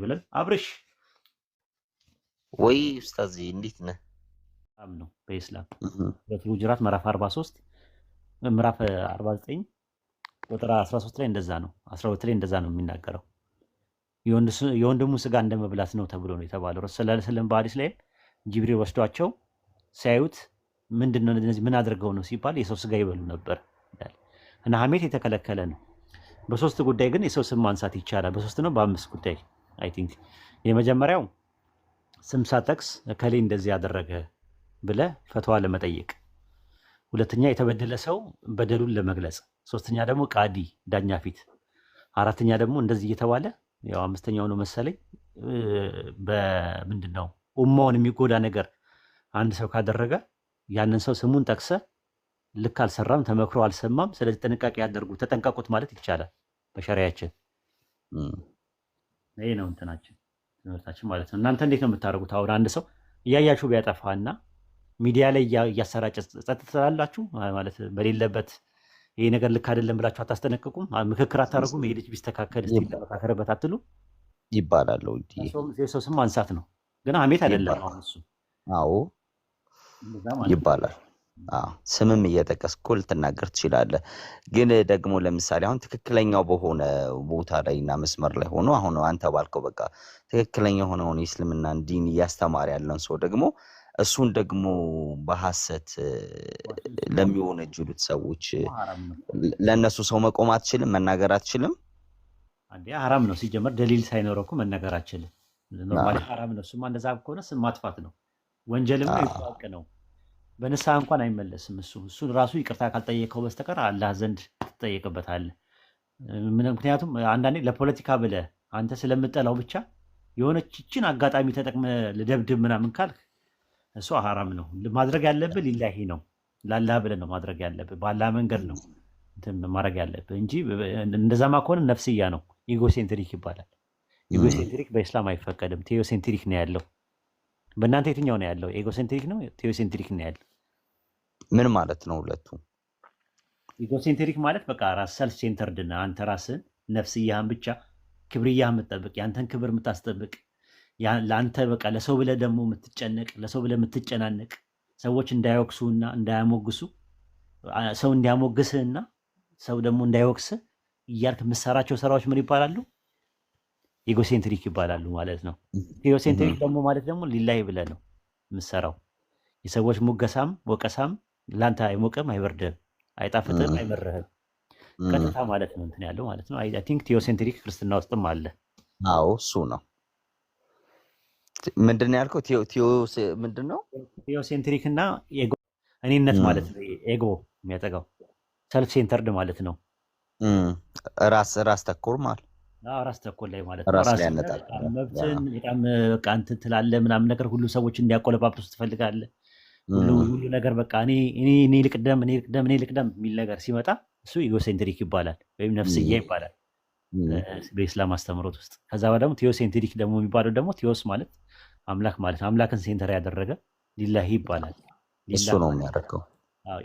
ብለን አብርሽ ወይ ኡስታዝ እንዴት ነህ? በጣም ነው በኢስላም በሁጁራት ምዕራፍ 43 ምዕራፍ 49 ቁጥር 13 ላይ እንደዛ ነው 12 ላይ እንደዛ ነው የሚናገረው። የወንድሙ ስጋ እንደመብላት ነው ተብሎ ነው የተባለው። ረሱል ሰለላሁ ዐለይሂ ወሰለም በሐዲስ ላይ ጅብሪል ወስዷቸው ሲያዩት ምንድነው እነዚህ ምን አድርገው ነው ሲባል የሰው ስጋ ይበሉ ነበር ይላል። እና ሐሜት የተከለከለ ነው። በሶስት ጉዳይ ግን የሰው ስም ማንሳት ይቻላል። በሶስት ነው በአምስት ጉዳይ አይ ቲንክ። የመጀመሪያው ስም ሳጠቅስ እከሌ እንደዚህ ያደረገ ብለህ ፈትዋ ለመጠየቅ፣ ሁለተኛ የተበደለ ሰው በደሉን ለመግለጽ፣ ሶስተኛ ደግሞ ቃዲ ዳኛ ፊት፣ አራተኛ ደግሞ እንደዚህ እየተባለ ያው አምስተኛው ነው መሰለኝ በምንድን ነው ኡማውን የሚጎዳ ነገር አንድ ሰው ካደረገ ያንን ሰው ስሙን ጠቅሰ ልክ አልሰራም፣ ተመክሮ አልሰማም፣ ስለዚህ ጥንቃቄ ያደርጉ ተጠንቀቁት ማለት ይቻላል በሸሪያችን። ይሄ ነው እንትናችን ትምህርታችን ማለት ነው። እናንተ እንዴት ነው የምታደርጉት? አሁን አንድ ሰው እያያችሁ ቢያጠፋና ሚዲያ ላይ እያሰራጨ ጸጥ ትላላችሁ ማለት በሌለበት ይሄ ነገር ልክ አይደለም ብላችሁ አታስጠነቅቁም? ምክክር አታደርጉም? ይሄ ልጅ ቢስተካከል እስቲ ተመካከረበት አትሉ? ይባላል። የሰው ስም ማንሳት ነው ግን ሐሜት አይደለም። አሁን እሱ አዎ ይባላል። ስምም እየጠቀስኩ ልትናገር ትችላለህ። ግን ደግሞ ለምሳሌ አሁን ትክክለኛው በሆነ ቦታ ላይ እና መስመር ላይ ሆኖ አሁን አንተ ባልከው በቃ ትክክለኛ የሆነውን የእስልምናን ዲን እያስተማረ ያለን ሰው ደግሞ እሱን ደግሞ በሐሰት ለሚወነጅሉት ሰዎች ለእነሱ ሰው መቆም አትችልም፣ መናገር አትችልም። አንዴ ሐራም ነው ሲጀመር፣ ደሊል ሳይኖረው እኮ መናገር አትችልም። ኖርማሊ ሐራም ነው። እሱማ እንደዛ ከሆነ ስም ማጥፋት ነው፣ ወንጀልም ነው፣ ይታወቅ ነው። በንስሐ እንኳን አይመለስም። እሱን ራሱ ይቅርታ ካልጠየቀው በስተቀር አላህ ዘንድ ትጠየቅበታለህ። ምክንያቱም አንዳንዴ ለፖለቲካ ብለህ አንተ ስለምጠላው ብቻ የሆነችን አጋጣሚ ተጠቅመ ልደብድብ ምናምን ካልክ እሱ ሐራም ነው። ማድረግ ያለብህ ሊላሂ ነው፣ ላላህ ብለህ ነው ማድረግ ያለብህ፣ ባላህ መንገድ ነው እንትን ማድረግ ያለብህ እንጂ እንደዛማ ከሆነ ነፍስያ ነው፣ ኢጎሴንትሪክ ይባላል። ኢጎሴንትሪክ በኢስላም አይፈቀድም። ቴዎሴንትሪክ ነው ያለው። በእናንተ የትኛው ነው ያለው? ኤጎሴንትሪክ ነው ቴዎሴንትሪክ ነው ያለው? ምን ማለት ነው ሁለቱ? ኢጎሴንትሪክ ማለት በቃ ራስ ሰልፍ ሴንተርድ ነህ አንተ፣ ራስን ነፍስያህን ብቻ ክብርያህን የምትጠብቅ ያንተን ክብር የምታስጠብቅ ለአንተ በቃ ለሰው ብለህ ደግሞ የምትጨነቅ ለሰው ብለህ የምትጨናነቅ ሰዎች እንዳይወቅሱና እንዳያሞግሱ ሰው እንዲያሞግስህና ሰው ደግሞ እንዳይወቅስህ እያልክ የምትሰራቸው ስራዎች ምን ይባላሉ? ኢጎሴንትሪክ ይባላሉ ማለት ነው። ቴዎሴንትሪክ ደግሞ ማለት ደግሞ ሊላይ ብለህ ነው የምትሰራው። የሰዎች ሙገሳም ወቀሳም ለአንተ አይሞቅም፣ አይበርድህም፣ አይጣፍጥም፣ አይመርህም። ቀጥታ ማለት ነው እንትን ያለው ማለት ነው። አይ ቲንክ ቴዎሴንትሪክ ክርስትና ውስጥም አለ። አዎ እሱ ነው። ምንድን ነው ያልከው? ምንድን ነው ቴዎሴንትሪክ እና እኔነት ማለት ነው። ኤጎ የሚያጠቃው ሰልፍ ሴንተርድ ማለት ነው። ራስ ተኮር ማለት ራስ ተኮር ላይ ማለት ነው። መብትን በጣም በቃ እንትን ትላለህ ምናምን ነገር ሁሉ ሰዎች እንዲያቆለጳጵሱ ትፈልጋለህ። ሁሉ ነገር በቃ እኔ ልቅደም የሚል ነገር ሲመጣ እሱ ኢጎሴንትሪክ ይባላል ወይም ነፍስያ ይባላል በኢስላም አስተምህሮት ውስጥ። ከዛ ደግሞ ቴዎሴንትሪክ ደግሞ የሚባለው ደግሞ ቴዎስ ማለት አምላክ ማለት አምላክን ሴንተር ያደረገ ሊላሂ ይባላል። እሱ ነው የሚያደርገው።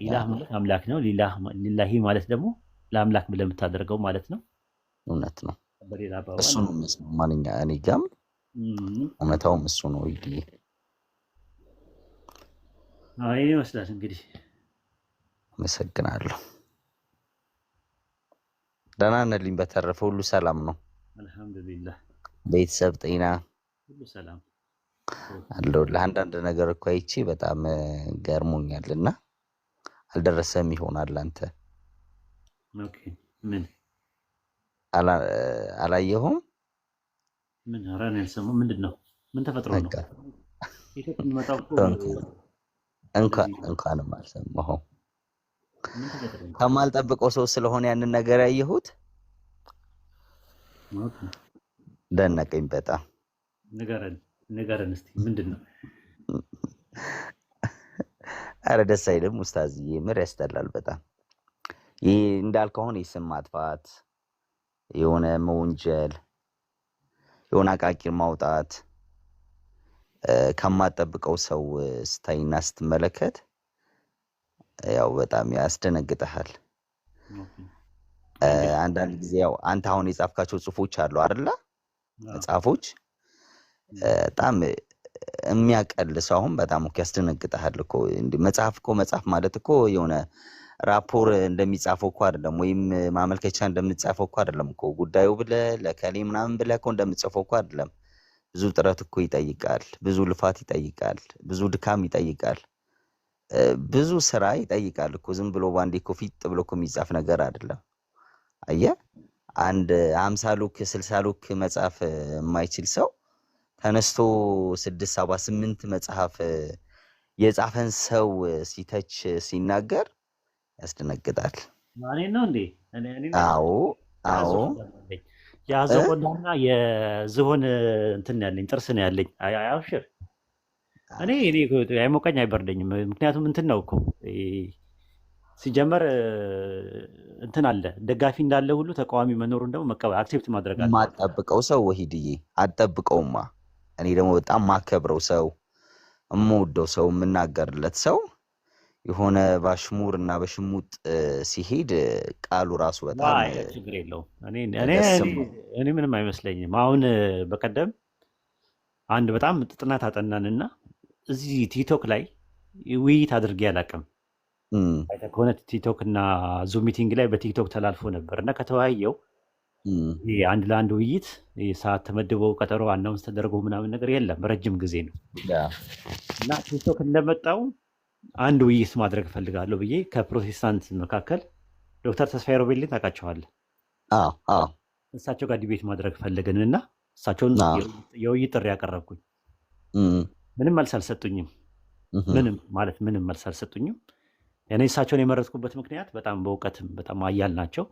ኢላህ ማለት አምላክ ነው። ሊላሂ ማለት ደግሞ ለአምላክ ብለህ የምታደርገው ማለት ነው። እውነት ነው። እሱ ነው ማንኛ እኔ ጋም እውነታውም እሱ ነው። ይህ ይመስላል እንግዲህ። አመሰግናለሁ። ደህና ነልኝ። በተረፈ ሁሉ ሰላም ነው? አልሐምዱሊላህ። ቤተሰብ ጤና ሁሉ ሰላም አለው። ለአንዳንድ ነገር እኮ አይቼ በጣም ገርሞኛል እና አልደረሰም ይሆናል አንተ ምን አላየሁም? ምን ራን ያልሰማው ምንድን ነው? ምን ተፈጥሮ ነው? እንኳንም አልሰማሁም። ከማልጠብቀው ሰው ስለሆነ ያንን ነገር ያየሁት ደነቀኝ በጣም። ንገረን እስኪ ምንድን ነው? አረ ደስ አይልም ኡስታዝዬ፣ ምር ያስጠላል በጣም። ይህ እንዳልከው አሁን የስም ማጥፋት፣ የሆነ መወንጀል፣ የሆነ አቃቂር ማውጣት ከማጠብቀው ሰው ስታይና ስትመለከት ያው በጣም ያስደነግጠሃል። አንዳንድ ጊዜ ያው አንተ አሁን የጻፍካቸው ጽሁፎች አሉ አይደለ? መጽሐፎች በጣም የሚያቀል ሰው አሁን በጣም እኮ ያስደነግጠሃል እኮ። መጽሐፍ ማለት እኮ የሆነ ራፖር እንደሚጻፈው እኮ አይደለም፣ ወይም ማመልከቻ እንደምንጻፈው እኮ አይደለም እኮ። ጉዳዩ ብለህ ለከሌ ምናምን ብለህ እኮ እንደምትጽፈው እኮ አይደለም። ብዙ ጥረት እኮ ይጠይቃል፣ ብዙ ልፋት ይጠይቃል፣ ብዙ ድካም ይጠይቃል፣ ብዙ ስራ ይጠይቃል እኮ። ዝም ብሎ ባንዴ እኮ ፊት ብሎ እኮ የሚጻፍ ነገር አይደለም። አየህ፣ አንድ 50 ሉክ 60 ሉክ መጽሐፍ የማይችል ሰው ተነስቶ 6 7 8 መጽሐፍ የጻፈን ሰው ሲተች ሲናገር ያስደነግጣል። እኔን ነው እንዴ? አዎ አዎ፣ የአዘቆላና የዝሆን እንትን ያለኝ ጥርስ ነው ያለኝ። አብሽር፣ እኔ አይሞቀኝ አይበርደኝም። ምክንያቱም እንትን ነው እኮ ሲጀመር እንትን አለ፣ ደጋፊ እንዳለ ሁሉ ተቃዋሚ መኖሩን ደግሞ መቀበል አክሴፕት ማድረግ አለ። የማጠብቀው ሰው ወሂድዬ አጠብቀውማ። እኔ ደግሞ በጣም ማከብረው ሰው፣ የምወደው ሰው፣ የምናገርለት ሰው የሆነ ባሽሙር እና በሽሙጥ ሲሄድ ቃሉ ራሱ በጣም ችግር የለውም። እኔ ምንም አይመስለኝም። አሁን በቀደም አንድ በጣም ጥናት አጠናንና እዚህ ቲክቶክ ላይ ውይይት አድርጌ አላውቅም ከሆነ ቲክቶክ እና ዙም ሚቲንግ ላይ በቲክቶክ ተላልፎ ነበር እና ከተወያየው አንድ ለአንድ ውይይት ሰዓት ተመድበው ቀጠሮ አናውንስ ተደርጎ ምናምን ነገር የለም። ረጅም ጊዜ ነው እና ቲክቶክ እንደመጣው አንድ ውይይት ማድረግ እፈልጋለሁ ብዬ ከፕሮቴስታንት መካከል ዶክተር ተስፋዬ ሮቤልን ታውቃቸዋለህ? እሳቸው ጋር ዲቤት ማድረግ ፈለግን እና እሳቸውን የውይይት ጥሪ ያቀረብኩኝ። ምንም መልስ አልሰጡኝም። ምንም መልስ አልሰጡኝም። እኔ እሳቸውን የመረጥኩበት ምክንያት በጣም በእውቀትም በጣም አያል ናቸው፣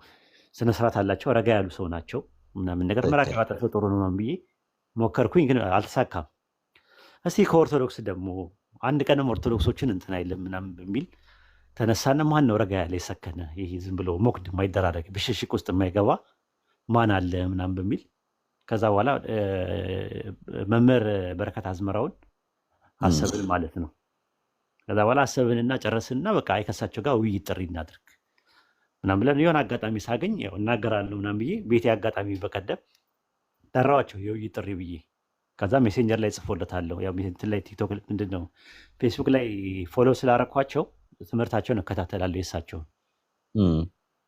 ስነስርዓት አላቸው፣ ረጋ ያሉ ሰው ናቸው ምናምን ነገር መራቀባቸው ጥሩ ነው ብዬ ሞከርኩኝ፣ ግን አልተሳካም። እስቲ ከኦርቶዶክስ ደግሞ አንድ ቀንም ኦርቶዶክሶችን እንትን አይልም ምናምን በሚል ተነሳና ማን ነው ረጋ ያለ የሰከነ ይሄ ዝም ብሎ ሞክድ የማይደራረግ ብሽሽቅ ውስጥ የማይገባ ማን አለ ምናምን በሚል ከዛ በኋላ መምህር በረከት አዝመራውን አሰብን ማለት ነው። ከዛ በኋላ አሰብንና ጨረስንና በቃ ከእሳቸው ጋር ውይይት ጥሪ እናድርግ ምናምን ብለን የሆነ አጋጣሚ ሳገኝ ያው እናገራለሁ ምናምን ብዬ ቤቴ አጋጣሚ በቀደም ጠራዋቸው የውይይት ጥሪ ብዬ። ከዛ ሜሴንጀር ላይ ጽፎለታለሁ። ያው እንትን ላይ ቲክቶክ ምንድን ነው ፌስቡክ ላይ ፎሎ ስላረኳቸው ትምህርታቸውን እከታተላለሁ የእሳቸውን።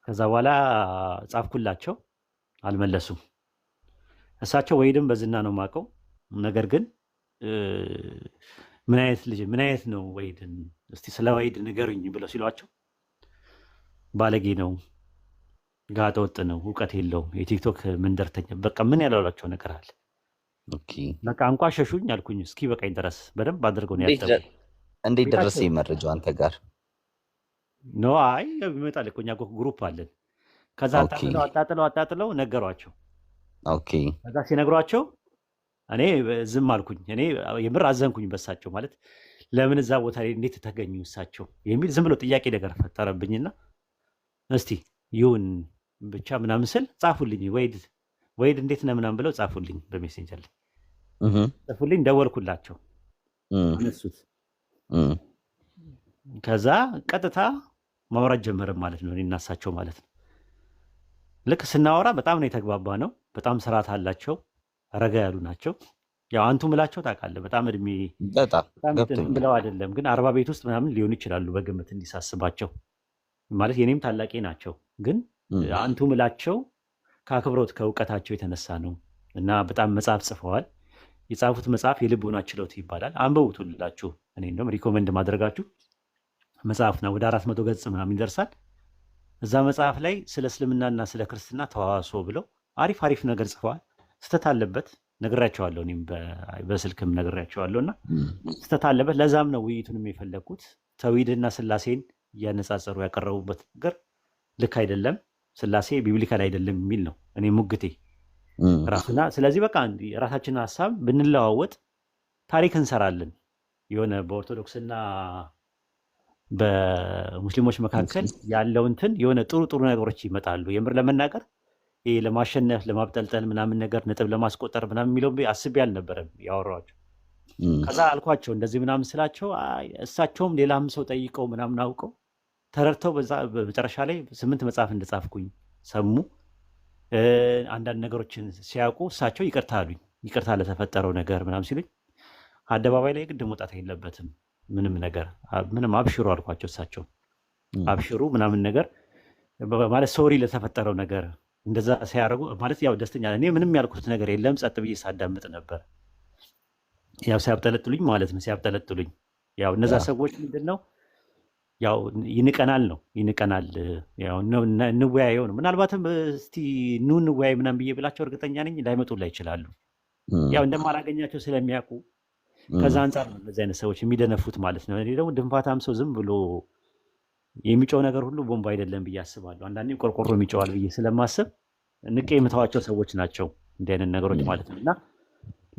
ከዛ በኋላ ጻፍኩላቸው፣ አልመለሱም። እሳቸው ወይድም በዝና ነው የማውቀው፣ ነገር ግን ምን አይነት ነው ወይድን እስቲ ስለ ወይድ ንገሩኝ ብለው ሲሏቸው ባለጌ ነው፣ ጋጠ ወጥ ነው፣ እውቀት የለውም፣ የቲክቶክ መንደርተኛ፣ በቃ ምን ያላሏቸው ነገር አለ። በቃ አንቋሸሹኝ አልኩኝ። እስኪ በቃኝ ድረስ በደንብ አድርገው ነው ያጠቡ። እንዴት ደረሰ መረጃው አንተ ጋር? ኖ አይ ይመጣል እኮ እኛ ግሩፕ አለን። ከዛ አጣጥለው ነገሯቸው። ከዛ ሲነግሯቸው እኔ ዝም አልኩኝ። እኔ የምር አዘንኩኝ በሳቸው ማለት ለምን እዛ ቦታ ላይ እንዴት ተገኙ እሳቸው የሚል ዝም ብሎ ጥያቄ ነገር ፈጠረብኝና እስቲ ይሁን ብቻ ምናምን ስል ጻፉልኝ፣ ወይድ እንዴት ነህ ምናምን ብለው ጻፉልኝ፣ በሜሴንጀር ላይ ጻፉልኝ። ደወልኩላቸው፣ አነሱት። ከዛ ቀጥታ ማውራት ጀመረ ማለት ነው፣ እኔና እሳቸው ማለት ነው። ልክ ስናወራ በጣም ነው የተግባባ ነው። በጣም ስርዓት አላቸው፣ ረጋ ያሉ ናቸው። ያው አንቱ ምላቸው ታውቃለህ፣ በጣም እድሜ ብለው አይደለም ግን 40 ቤት ውስጥ ምናምን ሊሆኑ ይችላሉ በግምት እንዲሳስባቸው ማለት የኔም ታላቄ ናቸው። ግን አንቱ ምላቸው ከአክብሮት ከእውቀታቸው የተነሳ ነው። እና በጣም መጽሐፍ ጽፈዋል። የጻፉት መጽሐፍ የልቦና ችሎት ይባላል። አንብቡት ሁላችሁ። እኔ እንደውም ሪኮመንድ ማድረጋችሁ መጽሐፍ ነው። ወደ 400 ገጽ ምናምን ይደርሳል። እዛ መጽሐፍ ላይ ስለ እስልምናና ስለ ክርስትና ተዋሶ ብለው አሪፍ ነገር ጽፈዋል። ስተት አለበት ነግሬያቸዋለሁ፣ እኔም በስልክም ነግሬያቸዋለሁ። እና ስተት አለበት። ለዛም ነው ውይይቱንም የፈለግኩት። ተውሂድና ስላሴን እያነጻጸሩ ያቀረቡበት ነገር ልክ አይደለም፣ ስላሴ ቢብሊካል አይደለም የሚል ነው እኔ ሙግቴ ራሱና። ስለዚህ በቃ የራሳችንን ሀሳብ ብንለዋወጥ ታሪክ እንሰራለን። የሆነ በኦርቶዶክስና በሙስሊሞች መካከል ያለው እንትን የሆነ ጥሩ ነገሮች ይመጣሉ። የምር ለመናገር ይሄ ለማሸነፍ ለማብጠልጠል ምናምን ነገር ነጥብ ለማስቆጠር ምናምን የሚለው አስቤ አልነበረም ያወራኋቸው። ከዛ አልኳቸው እንደዚህ ምናምን ስላቸው እሳቸውም ሌላም ሰው ጠይቀው ምናምን አውቀው ተረድተው በመጨረሻ ላይ 8 መጽሐፍ እንደጻፍኩኝ ሰሙ። አንዳንድ ነገሮችን ሲያውቁ እሳቸው ይቅርታ አሉኝ። ይቅርታ ለተፈጠረው ነገር ምናምን ሲሉኝ አደባባይ ላይ ግድ መውጣት የለበትም ምንም ነገር ምንም አብሽሩ አልኳቸው። እሳቸው አብሽሩ ምናምን ነገር ማለት ሶሪ ለተፈጠረው ነገር እንደዛ ሲያደርጉ ማለት ያው ደስተኛ እኔ ምንም ያልኩት ነገር የለም። ጸጥ ብዬ ሳዳምጥ ነበር። ያው ሲያብጠለጥሉኝ ማለት ነው ሲያብጠለጥሉኝ ያው እነዛ ሰዎች ምንድን ነው ያው ይንቀናል ነው ይንቀናል። ያው እንወያየው ነው ምናልባትም እስቲ ኑ እንወያይ ምናምን ብዬ ብላቸው እርግጠኛ ነኝ ላይመጡላ ይችላሉ። ያው እንደማላገኛቸው ስለሚያውቁ ከዛ አንጻር ነው እነዚህ አይነት ሰዎች የሚደነፉት ማለት ነው። እኔ ደግሞ ድንፋታም ሰው ዝም ብሎ የሚጮው ነገር ሁሉ ቦምብ አይደለም ብዬ አስባለሁ። አንዳንዴም ቆርቆሮ የሚጮዋል ብዬ ስለማስብ ንቄ የምተዋቸው ሰዎች ናቸው እንዲህ አይነት ነገሮች ማለት ነው። እና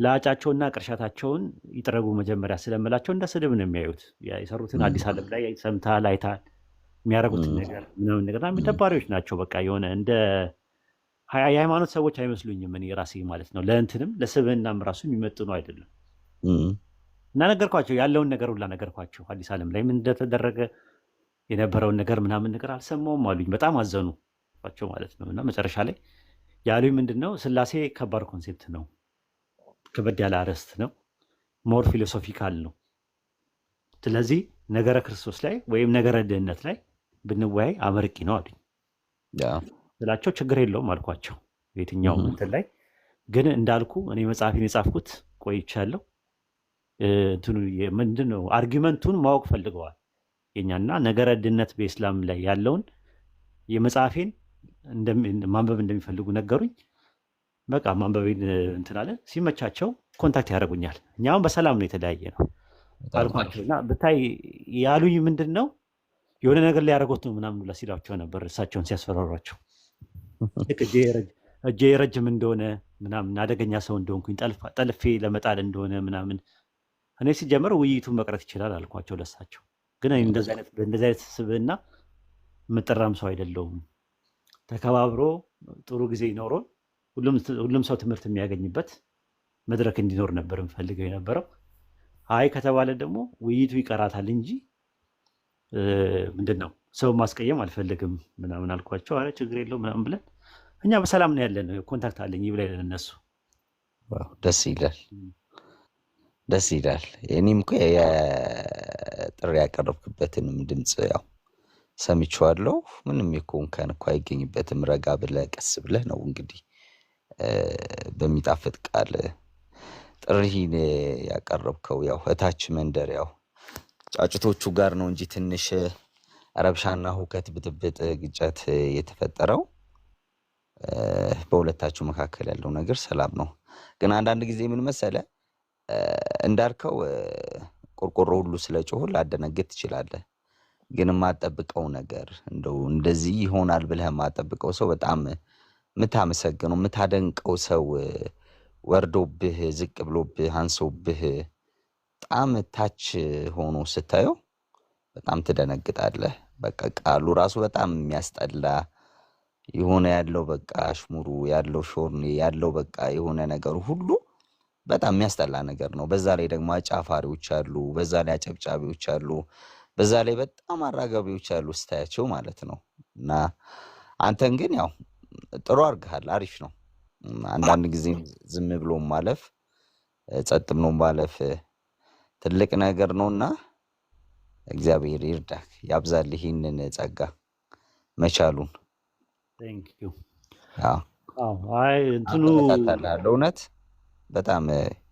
ለአጫቸውና ቅርሻታቸውን ይጥረጉ መጀመሪያ ስለምላቸው እንደ ስድብ ነው የሚያዩት። የሰሩትን አዲስ ዓለም ላይ ሰምተሃል አይተሃል የሚያደርጉትን ነገር ምናምን ነገር ደባሪዎች ናቸው። በቃ የሆነ እንደ የሃይማኖት ሰዎች አይመስሉኝም እኔ ራሴ ማለት ነው። ለእንትንም ለስብዕናም ራሱ የሚመጥኑ አይደለም። እና ነገርኳቸው ያለውን ነገር ሁላ ነገርኳቸው። አዲስ ዓለም ላይ ምን እንደተደረገ የነበረውን ነገር ምናምን ነገር አልሰማውም አሉኝ። በጣም አዘኑ ማለት ነው። እና መጨረሻ ላይ ያሉኝ ምንድን ነው ስላሴ ከባድ ኮንሴፕት ነው፣ ከበድ ያለ አርዕስት ነው፣ ሞር ፊሎሶፊካል ነው። ስለዚህ ነገረ ክርስቶስ ላይ ወይም ነገረ ድህነት ላይ ብንወያይ አመርቂ ነው አሉኝ። ስላቸው ችግር የለውም አልኳቸው። የትኛውም እንትን ላይ ግን እንዳልኩ እኔ መጽሐፊን የጻፍኩት ቆይቻለሁ። ምንድን ነው አርጊመንቱን ማወቅ ፈልገዋል የኛና ነገረ ድህነት በኢስላም ላይ ያለውን የመጽሐፌን ማንበብ እንደሚፈልጉ ነገሩኝ። በቃ ማንበቤን እንትን አለ። ሲመቻቸው ኮንታክት ያደርጉኛል። እኛም በሰላም ነው የተለያየ ነው አልኳቸው። እና ብታይ ያሉኝ ምንድን ነው የሆነ ነገር ሊያደርጉት ነው ምናምን ብላ ሲሏቸው ነበር እሳቸውን ሲያስፈራሯቸው። እጄ ረጅም እንደሆነ ምናምን አደገኛ ሰው እንደሆንኩኝ ጠልፌ ለመጣል እንደሆነ ምናምን። እኔ ሲጀመር ውይይቱን መቅረት ይችላል አልኳቸው ለሳቸው። ግን እንደዚህ አይነት ስብዕና የምጠራም ሰው አይደለሁም። ተከባብሮ ጥሩ ጊዜ ይኖረን ሁሉም ሰው ትምህርት የሚያገኝበት መድረክ እንዲኖር ነበር የምፈልገው የነበረው። አይ ከተባለ ደግሞ ውይይቱ ይቀራታል እንጂ ምንድን ነው ሰው ማስቀየም አልፈልግም ምናምን አልኳቸው። አረ ችግር የለው ምናምን ብለን እኛ በሰላም ነው ያለን። ኮንታክት አለኝ ይብላ እነሱ። ደስ ይላል ደስ ይላል። እኔም እኮ የጥሪ ያቀረብክበትንም ድምፅ ያው ሰምቼዋለሁ። ምንም እንከን እኮ አይገኝበትም። ረጋ ብለህ ቀስ ብለህ ነው እንግዲህ በሚጣፍጥ ቃል ጥሪህን ያቀረብከው። ያው እታች መንደር ያው ጫጭቶቹ ጋር ነው እንጂ ትንሽ ረብሻና ሁከት፣ ብጥብጥ፣ ግጭት የተፈጠረው በሁለታችሁ መካከል ያለው ነገር ሰላም ነው። ግን አንዳንድ ጊዜ ምን መሰለህ እንዳልከው ቆርቆሮ ሁሉ ስለጮህ ላደነግጥ ትችላለህ። ግን የማጠብቀው ነገር እንደው እንደዚህ ይሆናል ብለህ የማጠብቀው ሰው በጣም የምታመሰግነው የምታደንቀው ሰው ወርዶብህ ዝቅ ብሎብህ አንሶብህ በጣም ታች ሆኖ ስታየው በጣም ትደነግጣለህ። በቃ ቃሉ ራሱ በጣም የሚያስጠላ የሆነ ያለው በቃ አሽሙሩ ያለው ሾርኔ ያለው በቃ የሆነ ነገሩ ሁሉ በጣም የሚያስጠላ ነገር ነው። በዛ ላይ ደግሞ አጫፋሪዎች አሉ፣ በዛ ላይ አጨብጫቢዎች አሉ፣ በዛ ላይ በጣም አራጋቢዎች አሉ ስታያቸው ማለት ነው። እና አንተን ግን ያው ጥሩ አድርገሃል፣ አሪፍ ነው። አንዳንድ ጊዜ ዝም ብሎ ማለፍ ጸጥ ብሎ ማለፍ ትልቅ ነገር ነውና እግዚአብሔር ይርዳህ፣ ያብዛልህ ይህንን ጸጋ መቻሉን። እንትኑ እውነት በጣም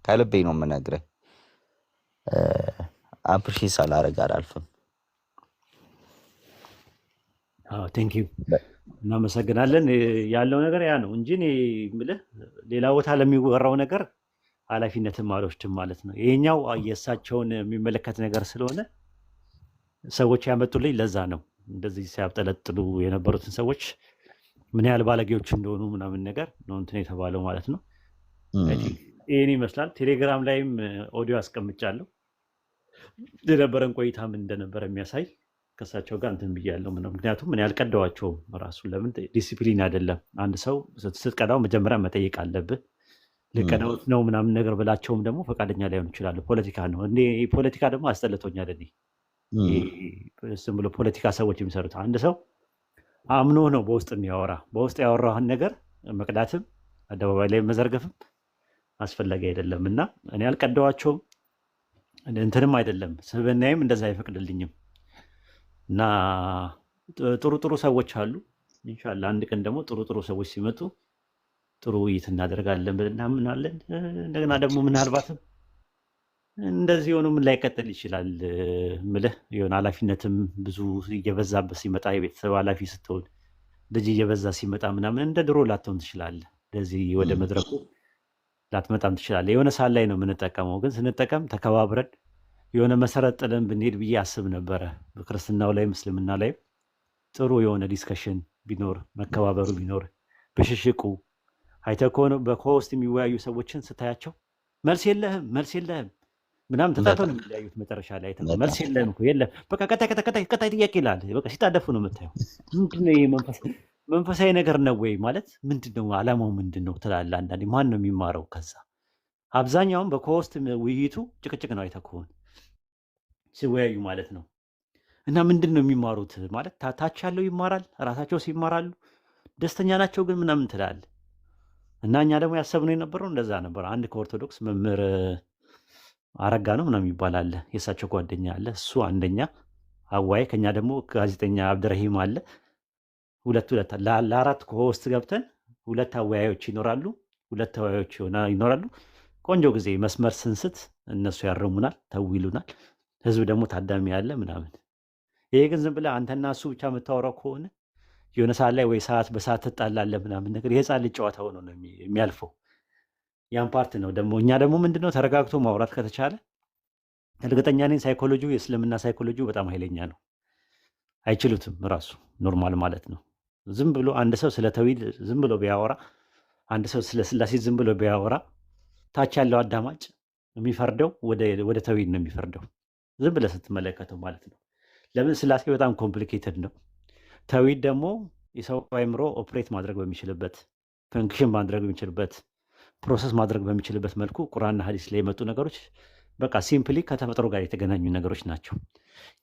ከልቤ ነው የምነግርህ። አፕሪሺየት ሳላደርግ አላልፍም። ቴንኪው እናመሰግናለን። ያለው ነገር ያ ነው እንጂ እኔ የምልህ ሌላ ቦታ ለሚወራው ነገር ኃላፊነትም አልወስድም ማለት ነው። ይሄኛው የእሳቸውን የሚመለከት ነገር ስለሆነ ሰዎች ያመጡልኝ ለዛ ነው። እንደዚህ ሲያብጠለጥሉ የነበሩትን ሰዎች ምን ያህል ባለጌዎች እንደሆኑ ምናምን ነገር ነው እንትን የተባለው ማለት ነው። ይህን ይመስላል። ቴሌግራም ላይም ኦዲዮ አስቀምጫለሁ የነበረን ቆይታ ምን እንደነበረ የሚያሳይ ከእሳቸው ጋር እንትን ብያለሁ። ምክንያቱም ምን ያልቀደዋቸውም ራሱ ለምን ዲሲፕሊን አይደለም። አንድ ሰው ስትቀዳው መጀመሪያ መጠየቅ አለብህ። ልቀዳውት ነው ምናምን ነገር ብላቸውም ደግሞ ፈቃደኛ ላይሆኑ ይችላሉ። ፖለቲካ ነው እንዴ? ፖለቲካ ደግሞ አስጠልቶኛል። እኔ ዝም ብሎ ፖለቲካ ሰዎች የሚሰሩት አንድ ሰው አምኖ ነው በውስጥ የሚያወራ። በውስጥ ያወራህን ነገር መቅዳትም አደባባይ ላይ መዘርገፍም አስፈላጊ አይደለም እና እኔ አልቀደዋቸውም፣ እንትንም አይደለም ስብዕናዬም እንደዛ አይፈቅድልኝም። እና ጥሩ ጥሩ ሰዎች አሉ። ኢንሻላህ አንድ ቀን ደግሞ ጥሩ ጥሩ ሰዎች ሲመጡ ጥሩ ውይይት እናደርጋለን ብለን እናምናለን። እንደገና ደግሞ ምናልባትም እንደዚህ ሆኖ ምን ላይቀጥል ይችላል ምልህ የሆነ ኃላፊነትም ብዙ እየበዛበት ሲመጣ የቤተሰብ ኃላፊ ስትሆን ልጅ እየበዛ ሲመጣ ምናምን እንደ ድሮ ላትሆን ትችላለህ። እንደዚህ ወደ መድረኩ ላትመጣም ትችላለህ። የሆነ ሰዓት ላይ ነው የምንጠቀመው፣ ግን ስንጠቀም ተከባብረን የሆነ መሰረት ጥለን ብንሄድ ብዬ አስብ ነበረ። በክርስትናው ላይም እስልምና ላይም ጥሩ የሆነ ዲስከሽን ቢኖር መከባበሩ ቢኖር ብሽሽቁ አይተህ ከሆነ በኮስት የሚወያዩ ሰዎችን ስታያቸው መልስ የለህም ምናምን ተጣልተው ነው የሚለያዩት። መጨረሻ ላይ መልስ የለህም እኮ የለም በቃ ቀጣይ ጥያቄ ይላል። በቃ ሲጣደፉ ነው የምታየው። ምንድነው ይሄ መንፈሳዊ ነገር ነው ወይ ማለት ምንድነው? አላማው ምንድን ነው ትላለህ። አንዳንዴ ማን ነው የሚማረው? ከዛ አብዛኛውን በኮስት ውይይቱ ጭቅጭቅ ነው አይተህ ከሆነ ሲወያዩ ማለት ነው። እና ምንድን ነው የሚማሩት ማለት ታች ያለው ይማራል፣ ራሳቸው ሲማራሉ ደስተኛ ናቸው ግን ምናምን ትላለህ። እና እኛ ደግሞ ያሰብነው የነበረው እንደዛ ነበር። አንድ ከኦርቶዶክስ መምህር አረጋ ነው ምናምን ይባላል፣ የእሳቸው ጓደኛ አለ። እሱ አንደኛ አዋይ፣ ከኛ ደግሞ ጋዜጠኛ አብድረሂም አለ። ሁለት ለአራት ከሆስት ገብተን ሁለት አወያዮች ይኖራሉ፣ ሁለት ተወያዮች ይኖራሉ። ቆንጆ ጊዜ መስመር ስንስት እነሱ ያርሙናል፣ ተው ይሉናል። ህዝብ ደግሞ ታዳሚ ያለ ምናምን። ይሄ ግን ዝም ብለህ አንተና እሱ ብቻ የምታወራው ከሆነ የሆነ ሰዓት ላይ ወይ ሰዓት በሰዓት ትጣላለህ ምናምን ነገር የህፃን ልጅ ጨዋታ ሆኖ ነው የሚያልፈው። ያን ፓርት ነው ደግሞ እኛ ደግሞ ምንድነው ተረጋግቶ ማውራት ከተቻለ እርግጠኛ ነኝ ሳይኮሎጂው የእስልምና ሳይኮሎጂው በጣም ኃይለኛ ነው። አይችሉትም ራሱ ኖርማል ማለት ነው። ዝም ብሎ አንድ ሰው ስለ ተውሂድ ዝም ብሎ ቢያወራ፣ አንድ ሰው ስለ ስላሴ ዝም ብሎ ቢያወራ ታች ያለው አዳማጭ የሚፈርደው ወደ ተውሂድ ነው የሚፈርደው፣ ዝም ብለህ ስትመለከተው ማለት ነው። ለምን? ስላሴ በጣም ኮምፕሊኬትድ ነው። ተውሂድ ደግሞ የሰው አእምሮ ኦፕሬት ማድረግ በሚችልበት ፈንክሽን ማድረግ በሚችልበት ፕሮሰስ ማድረግ በሚችልበት መልኩ ቁርአንና ሐዲስ ላይ የመጡ ነገሮች በቃ ሲምፕሊ ከተፈጥሮ ጋር የተገናኙ ነገሮች ናቸው።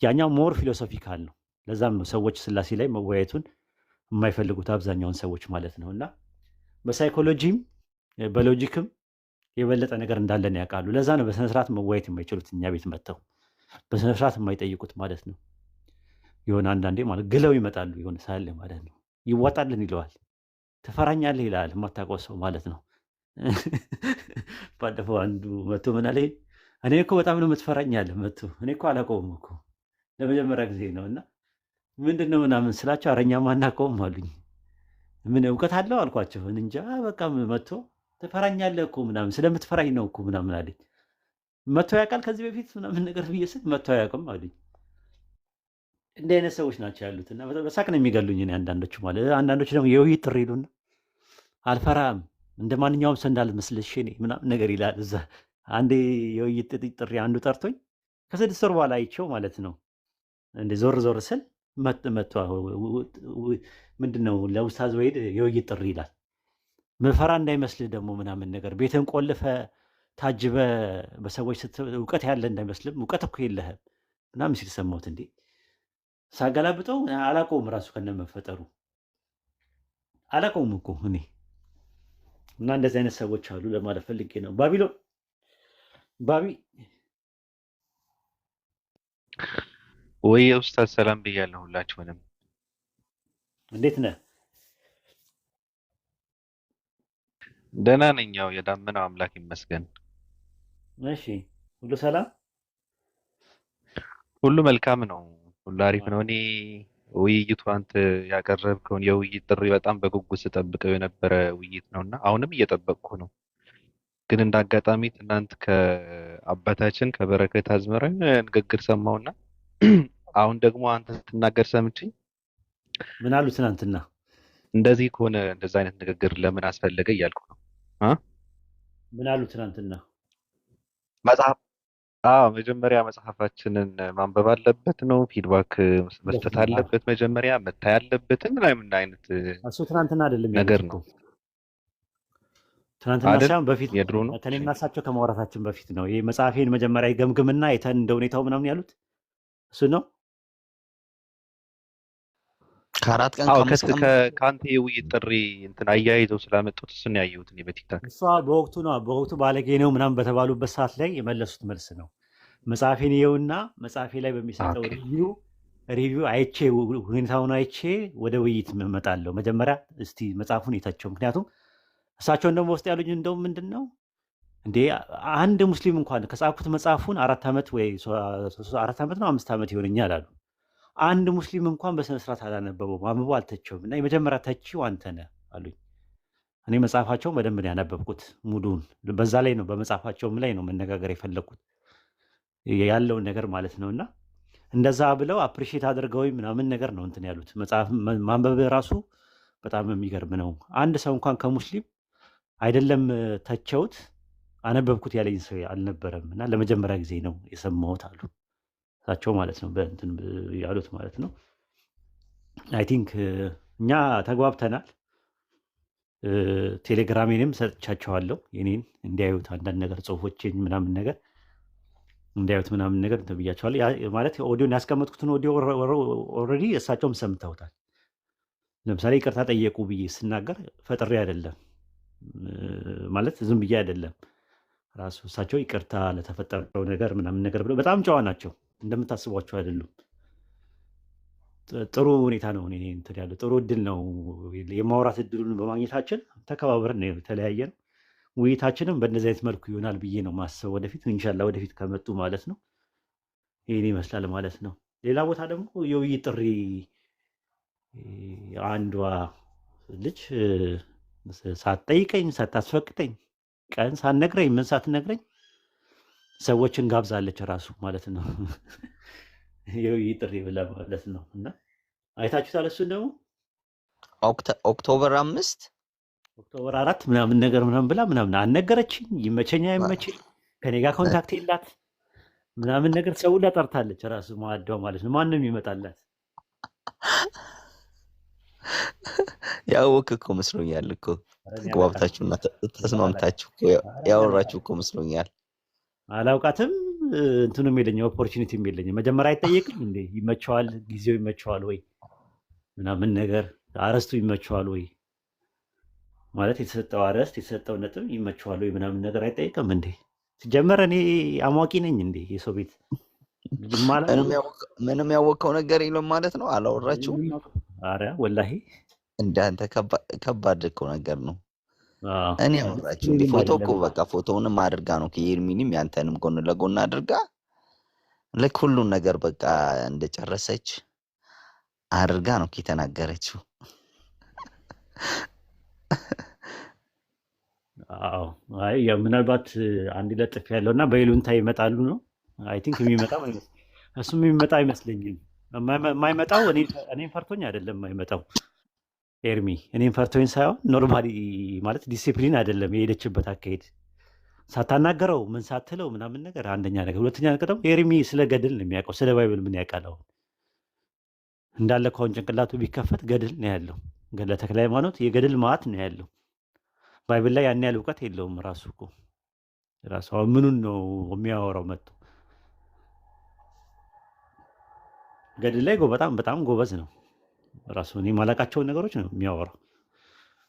ያኛው ሞር ፊሎሶፊካል ነው። ለዛም ነው ሰዎች ስላሴ ላይ መወያየቱን የማይፈልጉት አብዛኛውን ሰዎች ማለት ነው። እና በሳይኮሎጂም በሎጂክም የበለጠ ነገር እንዳለን ያውቃሉ። ለዛ ነው በስነስርዓት መወያየት የማይችሉት እኛ ቤት መጥተው በስነስርዓት የማይጠይቁት ማለት ነው። የሆነ አንዳንዴ ማለት ግለው ይመጣሉ። የሆነ ሳለ ማለት ነው ይዋጣልን ይለዋል። ትፈራኛለህ ይላል የማታውቀው ሰው ማለት ነው። ባለፈው አንዱ መቶ ምን አለኝ፣ እኔ እኮ በጣም ነው የምትፈራኝ አለ መቶ። እኔ እኮ አላውቀውም እኮ ለመጀመሪያ ጊዜ ነው። እና ምንድን ነው ምናምን ስላቸው ኧረ እኛማ አናውቀውም አሉኝ። ምን እውቀት አለው አልኳቸው። እንጃ በቃ መቶ ትፈራኛለህ እኮ ምናምን ስለምትፈራኝ ነው እኮ ምናምን አለኝ። መቶ ያውቃል ከዚህ በፊት ምናምን ነገር ብዬ ስል መቶ አያውቅም አሉኝ። እንዲህ አይነት ሰዎች ናቸው ያሉት እና በሳቅ ነው የሚገሉኝ። እኔ አንዳንዶቹ ማለት አንዳንዶቹ ደግሞ የውይይት ጥሪ ይሉና አልፈራም እንደ ማንኛውም ሰው እንዳልመስልሽ እኔ ምናምን ነገር ይላል። እዛ አንዴ የውይይት ጥሪ አንዱ ጠርቶኝ ከ6 ወር በኋላ አይቼው ማለት ነው እንደ ዞር ስል መጥቶ ምንድን ነው ለኡስታዝ ወይድ የውይይት ጥሪ ይላል። ምፈራ እንዳይመስልህ ደግሞ ምናምን ነገር ቤትን ቆልፈ ታጅበ በሰዎች እውቀት ያለ እንዳይመስልም እውቀት እኮ የለህም ምናምን ሲል ሰማሁት። እንዴ ሳገላብጠው አላውቀውም ራሱ ከነመፈጠሩ አላውቀውም እኮ እኔ። እና እንደዚህ አይነት ሰዎች አሉ ለማለት ፈልጌ ነው። ባቢ ወይ ኡስታዝ ሰላም ብያለሁ ሁላችሁንም። እንዴት ነህ? ደህና ነኝ፣ ያው የዳመናው አምላክ ይመስገን። እሺ ሁሉ ሰላም፣ ሁሉ መልካም ነው፣ ሁሉ አሪፍ ነው። እኔ ውይይቱ አንተ ያቀረብከውን የውይይት ጥሪ በጣም በጉጉት ስጠብቀው የነበረ ውይይት ነውና አሁንም እየጠበቅኩ ነው። ግን እንደ አጋጣሚ ትናንት ከአባታችን ከበረከት አዝመረን ንግግር ሰማውና አሁን ደግሞ አንተ ስትናገር ሰምቼ ምን አሉ ትናንትና? እንደዚህ ከሆነ እንደዛ አይነት ንግግር ለምን አስፈለገ እያልኩ ነው። ምን አሉ ትናንትና? መጽሐፍ መጀመሪያ መጽሐፋችንን ማንበብ አለበት ነው፣ ፊድባክ መስጠት አለበት፣ መጀመሪያ መታይ አለበትን ምን አይነት እሱ ትናንትና አይደለም ነገር ነው። ትናንትና ሳይሆን በፊት የድሮ ነው። ከኔና እሳቸው ከማውራታችን በፊት ነው። ይሄ መጽሐፌን መጀመሪያ ይገምግምና የተን እንደ ሁኔታው ምናምን ያሉት እሱ ነው። ከ4 ቀን አዎ ከ5 ቀን ከአንተ የውይይት ጥሪ እንትን አያይዘው ስላመጡት እሱን ያየሁት እኔ በቲክታክ። እሷ በወቅቱ ባለጌ ነው ምናምን በተባሉበት ሰዓት ላይ የመለሱት መልስ ነው። መጽሐፌን ይኸውና መጽሐፌ ላይ በሚሰጠው ኦኬ ሪቪው አይቼ ሁኔታውን አይቼ ወደ ውይይት እመጣለሁ። መጀመሪያ እስቲ መጽሐፉን ይተቸው። ምክንያቱም እሳቸውን ደግሞ ውስጥ ያሉኝ እንደውም ምንድን ነው እንዴ አንድ ሙስሊም እንኳን ከጻፍኩት መጽሐፉን 4 ዓመት ወይ 4 ዓመት ነው 5 ዓመት ይሆነኛል አሉ። አንድ ሙስሊም እንኳን በስነ ስርዓት አላነበበውም፣ አንብቦ አልተቸውም እና የመጀመሪያ ተቺው አንተ ነህ አሉኝ። እኔ መጽሐፋቸውን በደንብ ነው ያነበብኩት ሙሉን። በዛ ላይ ነው በመጽሐፋቸውም ላይ ነው መነጋገር የፈለግኩት ያለውን ነገር ማለት ነው። እና እንደዛ ብለው አፕሪሺየት አድርገው ምናምን ነገር ነው እንትን ያሉት። መጽሐፍ ማንበብ ራሱ በጣም የሚገርም ነው። አንድ ሰው እንኳን ከሙስሊም አይደለም ተቸውት አነበብኩት ያለኝ ሰው አልነበረም እና ለመጀመሪያ ጊዜ ነው የሰማሁት አሉ እሳቸው ማለት ነው በእንትን ያሉት ማለት ነው። አይ ቲንክ እኛ ተግባብተናል። ቴሌግራሜንም ሰጥቻቸዋለሁ የኔን እንዲያዩት አንዳንድ ነገር ጽሁፎችን ምናምን ነገር እንዲያዩት ምናምን ነገር እንትን ብያቸዋለሁ። ማለት ኦዲዮን ያስቀመጥኩትን ኦዲዮ ኦልሬዲ እሳቸውም ሰምተውታል። ለምሳሌ ይቅርታ ጠየቁ ብዬ ስናገር ፈጥሬ አይደለም ማለት ዝም ብዬ አይደለም። ራሱ እሳቸው ይቅርታ ለተፈጠረው ነገር ምናምን ነገር ብለው በጣም ጨዋ ናቸው። እንደምታስቧቸው አይደሉም። ጥሩ ሁኔታ ነው እኔ እንትን ያለው ጥሩ እድል ነው የማውራት እድሉን በማግኘታችን ተከባብረን ነው የተለያየ ነው። ውይይታችንም በእንደዚህ አይነት መልኩ ይሆናል ብዬ ነው ማሰብ ወደፊት ኢንሻላህ ወደፊት ከመጡ ማለት ነው። ይህን ይመስላል ማለት ነው። ሌላ ቦታ ደግሞ የውይይት ጥሪ አንዷ ልጅ ሳትጠይቀኝ ሳታስፈቅደኝ ቀን ሳትነግረኝ ምን ሳትነግረኝ ሰዎችን ጋብዛለች ራሱ ማለት ነው። የውይይት ጥሪ ብላ ማለት ነው። እና አይታችሁታል። እሱን ደግሞ ኦክቶበር 5 ኦክቶበር 4 ምናምን ነገር ምናምን ብላ ምናምን አልነገረችኝ። ይመቸኛ አይመቸኝ ከኔ ጋር ኮንታክት የላት ምናምን ነገር ሰው ሁላ ጠርታለች ራሱ ማዕዳው ማለት ነው። ማንም ይመጣላት ያወክ እኮ መስሎኛል እኮ ተግባብታችሁና ተስማምታችሁ ያወራችሁ እኮ መስሎኛል። አላውቃትም። እንትኑም የለኝም ኦፖርቹኒቲም የለኝም። መጀመሪያ አይጠየቅም እንዴ ይመቸዋል፣ ጊዜው ይመቸዋል ወይ ምናምን ነገር አረስቱ ይመቸዋል ወይ ማለት የተሰጠው አረስት የተሰጠው ነጥብ ይመቸዋል ወይ ምናምን ነገር አይጠየቅም እንዴ? ሲጀመር እኔ አሟቂ ነኝ እንዴ? የሰው ቤት ምንም ያወቀው ነገር የለም ማለት ነው። አላወራችሁም? አረ ወላሂ እንዳንተ ከባድ እኮ ነገር ነው። እኔ አወራችሁ ፎቶ እኮ በቃ ፎቶውንም አድርጋ ነው ከኤርሚኒም ያንተንም ጎን ለጎን አድርጋ ልክ ሁሉን ነገር በቃ እንደጨረሰች አድርጋ ነው ከተናገረችው። አዎ አይ ምናልባት አንድ ለጥፍ ያለውና በይሉንታ ይመጣሉ ነው። አይ ቲንክ የሚመጣው እሱም የሚመጣ አይመስለኝም። የማይመጣው እኔን ፈርቶኝ አይደለም የማይመጣው ኤርሚ እኔን ፈርቶኝ ሳይሆን ኖርማሊ ማለት ዲሲፕሊን አይደለም የሄደችበት አካሄድ ሳታናገረው ምን ሳትለው ምናምን ነገር አንደኛ ነገር። ሁለተኛ ነገር ደግሞ ኤርሚ ስለ ገድል ነው የሚያውቀው። ስለ ባይብል ምን ያውቃል? አሁን እንዳለ ከአሁን ጭንቅላቱ ቢከፈት ገድል ነው ያለው። ገድለ ተክለ ሃይማኖት የገድል ማዕት ነው ያለው። ባይብል ላይ ያን ያህል እውቀት የለውም ራሱ እኮ ራሱ አሁን ምኑን ነው የሚያወራው? መጥቶ ገድል ላይ በጣም ጎበዝ ነው ራሱ። እኔ ማላቃቸውን ነገሮች ነው የሚያወራው።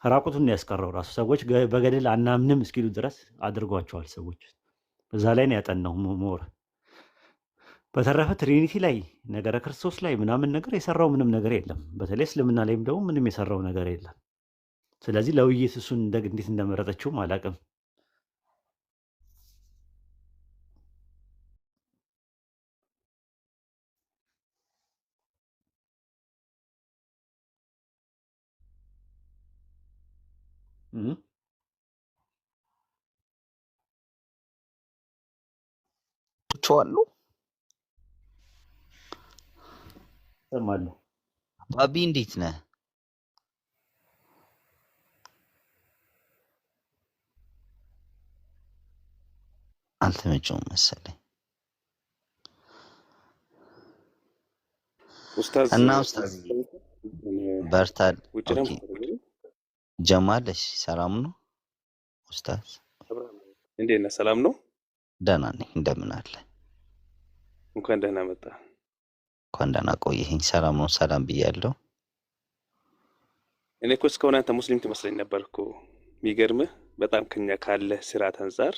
ራቁቱን ያስቀረው ራሱ ሰዎች በገድል አናምንም እስኪሉ ድረስ አድርጓቸዋል ሰዎች። በዛ ላይ ነው ያጠናው ሞር። በተረፈ ትሪኒቲ ላይ ነገረ ክርስቶስ ላይ ምናምን ነገር የሰራው ምንም ነገር የለም። በተለይ እስልምና ላይም ደግሞ ምንም የሰራው ነገር የለም። ስለዚህ ለውይይት እሱን እንዴት እንደመረጠችውም አላውቅም። ቻሉ ሰማለሁ። ባቢ እንዴት ነህ? አልተመቸውም መሰለኝ ኡስታዝ እና ኡስታዝ በርታል። ኦኬ ጀማልሽ ሰላም ነው ኡስታዝ? እንዴት ነህ? ሰላም ነው? ደህና ነኝ። እንደምን አለ? እንኳን ደህና መጣ። እንኳን ደህና ቆየኸኝ። ሰላም ነው? ሰላም ብያለሁ። እኔ እኮ እስካሁን አንተ ሙስሊም ትመስለኝ ነበር እኮ። የሚገርምህ በጣም ከኛ ካለ ስርዓት አንጻር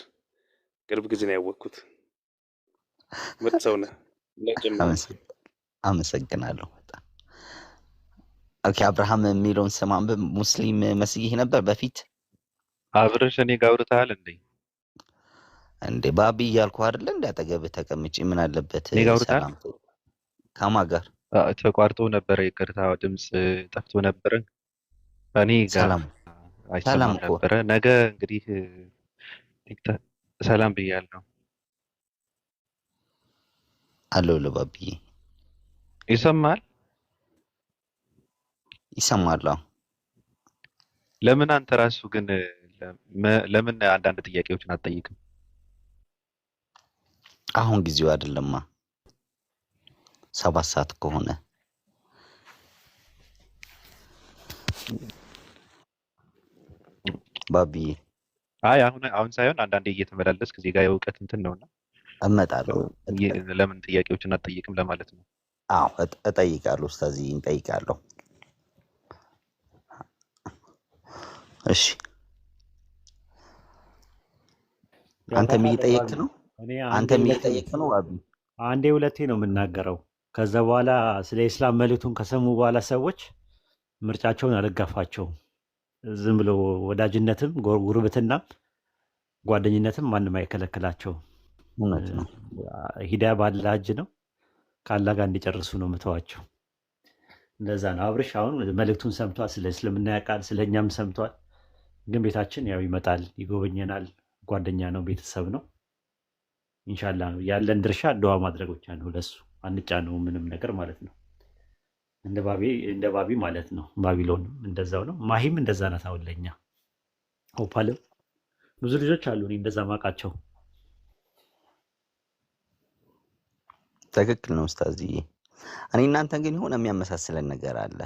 ቅርብ ጊዜ ነው ያወቅኩት። ምርጥ ሰው ነህ። ነጭም ነህ። አመሰግናለሁ በጣም። ኦኬ አብርሃም የሚለውን ስም አንብብ። ሙስሊም መስይህ ነበር በፊት አብረሽ እኔ ጋር አውርተሃል እንዴ? እንዴ? ባቢ እያልኩ አይደለ እንደ አጠገብህ ተቀምጬ ምን አለበት እኔ ጋር አውርተሃል? ሰላም ከማን ጋር ተቋርጦ ነበረ። ይቅርታ ድምፅ ጠፍቶ ነበረ። እኔ ጋር ሰላም አይሰማም እኮ ነበረ። ነገ እንግዲህ ሰላም ብያለሁ። አለው ለባቢ ይሰማል? ይሰማል። ለምን አንተ ራሱ ግን ለምን አንዳንድ ጥያቄዎችን አትጠይቅም? አሁን ጊዜው አይደለማ። 7 ሰዓት ከሆነ ባቢ አይ አሁን ሳይሆን አንዳንዴ እየተመላለስክ እዚህ ጋር የእውቀት እንትን ነውና እመጣለሁ። ለምን ጥያቄዎችን አትጠይቅም ለማለት ነው። አዎ እጠይቃለሁ። ኡስታዝ እንጠይቃለሁ። እሺ አንተ የሚጠይቅ ነው። አንተ የሚጠይቅ ነው ባቢ። አንዴ ሁለቴ ነው የምናገረው። ከዛ በኋላ ስለ ኢስላም መልእክቱን ከሰሙ በኋላ ሰዎች ምርጫቸውን አልጋፋቸውም። ዝም ብሎ ወዳጅነትም ጉርብትና ጓደኝነትም ማንም አይከለክላቸውም። እውነት ነው። ሂዳያ ባላ እጅ ነው። ከአላህ ጋር እንዲጨርሱ ነው ምተዋቸው። እንደዛ ነው። አብርሽ አሁን መልእክቱን ሰምቷል። ስለ እስልምና ያውቃል። ስለ እኛም ሰምቷል። ግን ቤታችን ያው ይመጣል፣ ይጎበኘናል። ጓደኛ ነው፣ ቤተሰብ ነው። ኢንሻላህ ነው ያለን ድርሻ ዱዓ ማድረግ ብቻ ነው። ለሱ አንጫ ነው ምንም ነገር ማለት ነው። እንደ ባቢ ማለት ነው። ባቢሎንም እንደዛው ነው። ማሂም እንደዛ ናት። አሁን ለኛ ኦፓልም ብዙ ልጆች አሉ እኔ እንደዛ ማውቃቸው። ትክክል ነው ኡስታዝዬ። እኔ እናንተን ግን የሆነ የሚያመሳስለን ነገር አለ።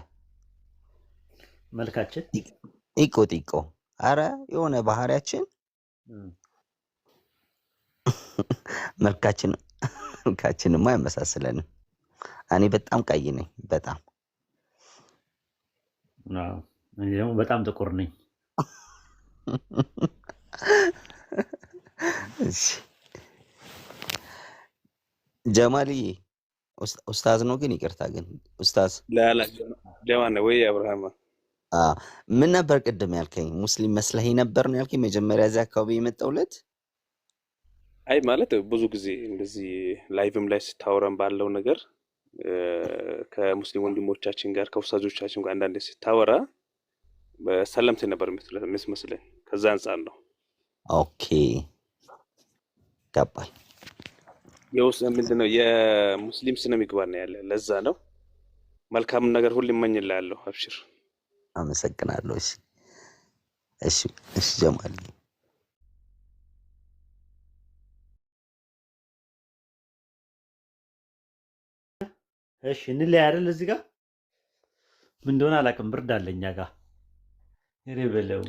መልካችን ጢቆ አረ የሆነ ባህሪያችን መልካችንማ አይመሳስለንም። እኔ በጣም ቀይ ነኝ። በጣም እኔ ደግሞ በጣም ጥቁር ነኝ። ጀማልዬ ኡስታዝ ነው ግን ይቅርታ ግን ኡስታዝ ጀማል ወይ አብርሃም ምን ነበር ቅድም ያልከኝ? ሙስሊም መስለህ ነበር ነው ያልከኝ መጀመሪያ እዚያ አካባቢ የመጣሁለት። አይ ማለት ብዙ ጊዜ እንደዚህ ላይቭም ላይ ስታወራን ባለው ነገር ከሙስሊም ወንድሞቻችን ጋር ከኡስታዞቻችን ጋር አንዳንዴ ስታወራ ሰለምቴ ነበር የምትመስለኝ። ከዛ አንጻር ነው። ኦኬ ገባኝ። ምንድነው የሙስሊም ስነ ምግባር ነው ያለ። ለዛ ነው መልካም ነገር ሁሉ እመኝልሃለሁ። አብሽር። አመሰግናለሁ። እሺ ጀማል እሺ እንለያ አይደል? እዚህ ጋር ምን እንደሆነ አላውቅም። ብርድ አለ እኛ ጋር እኔ በለው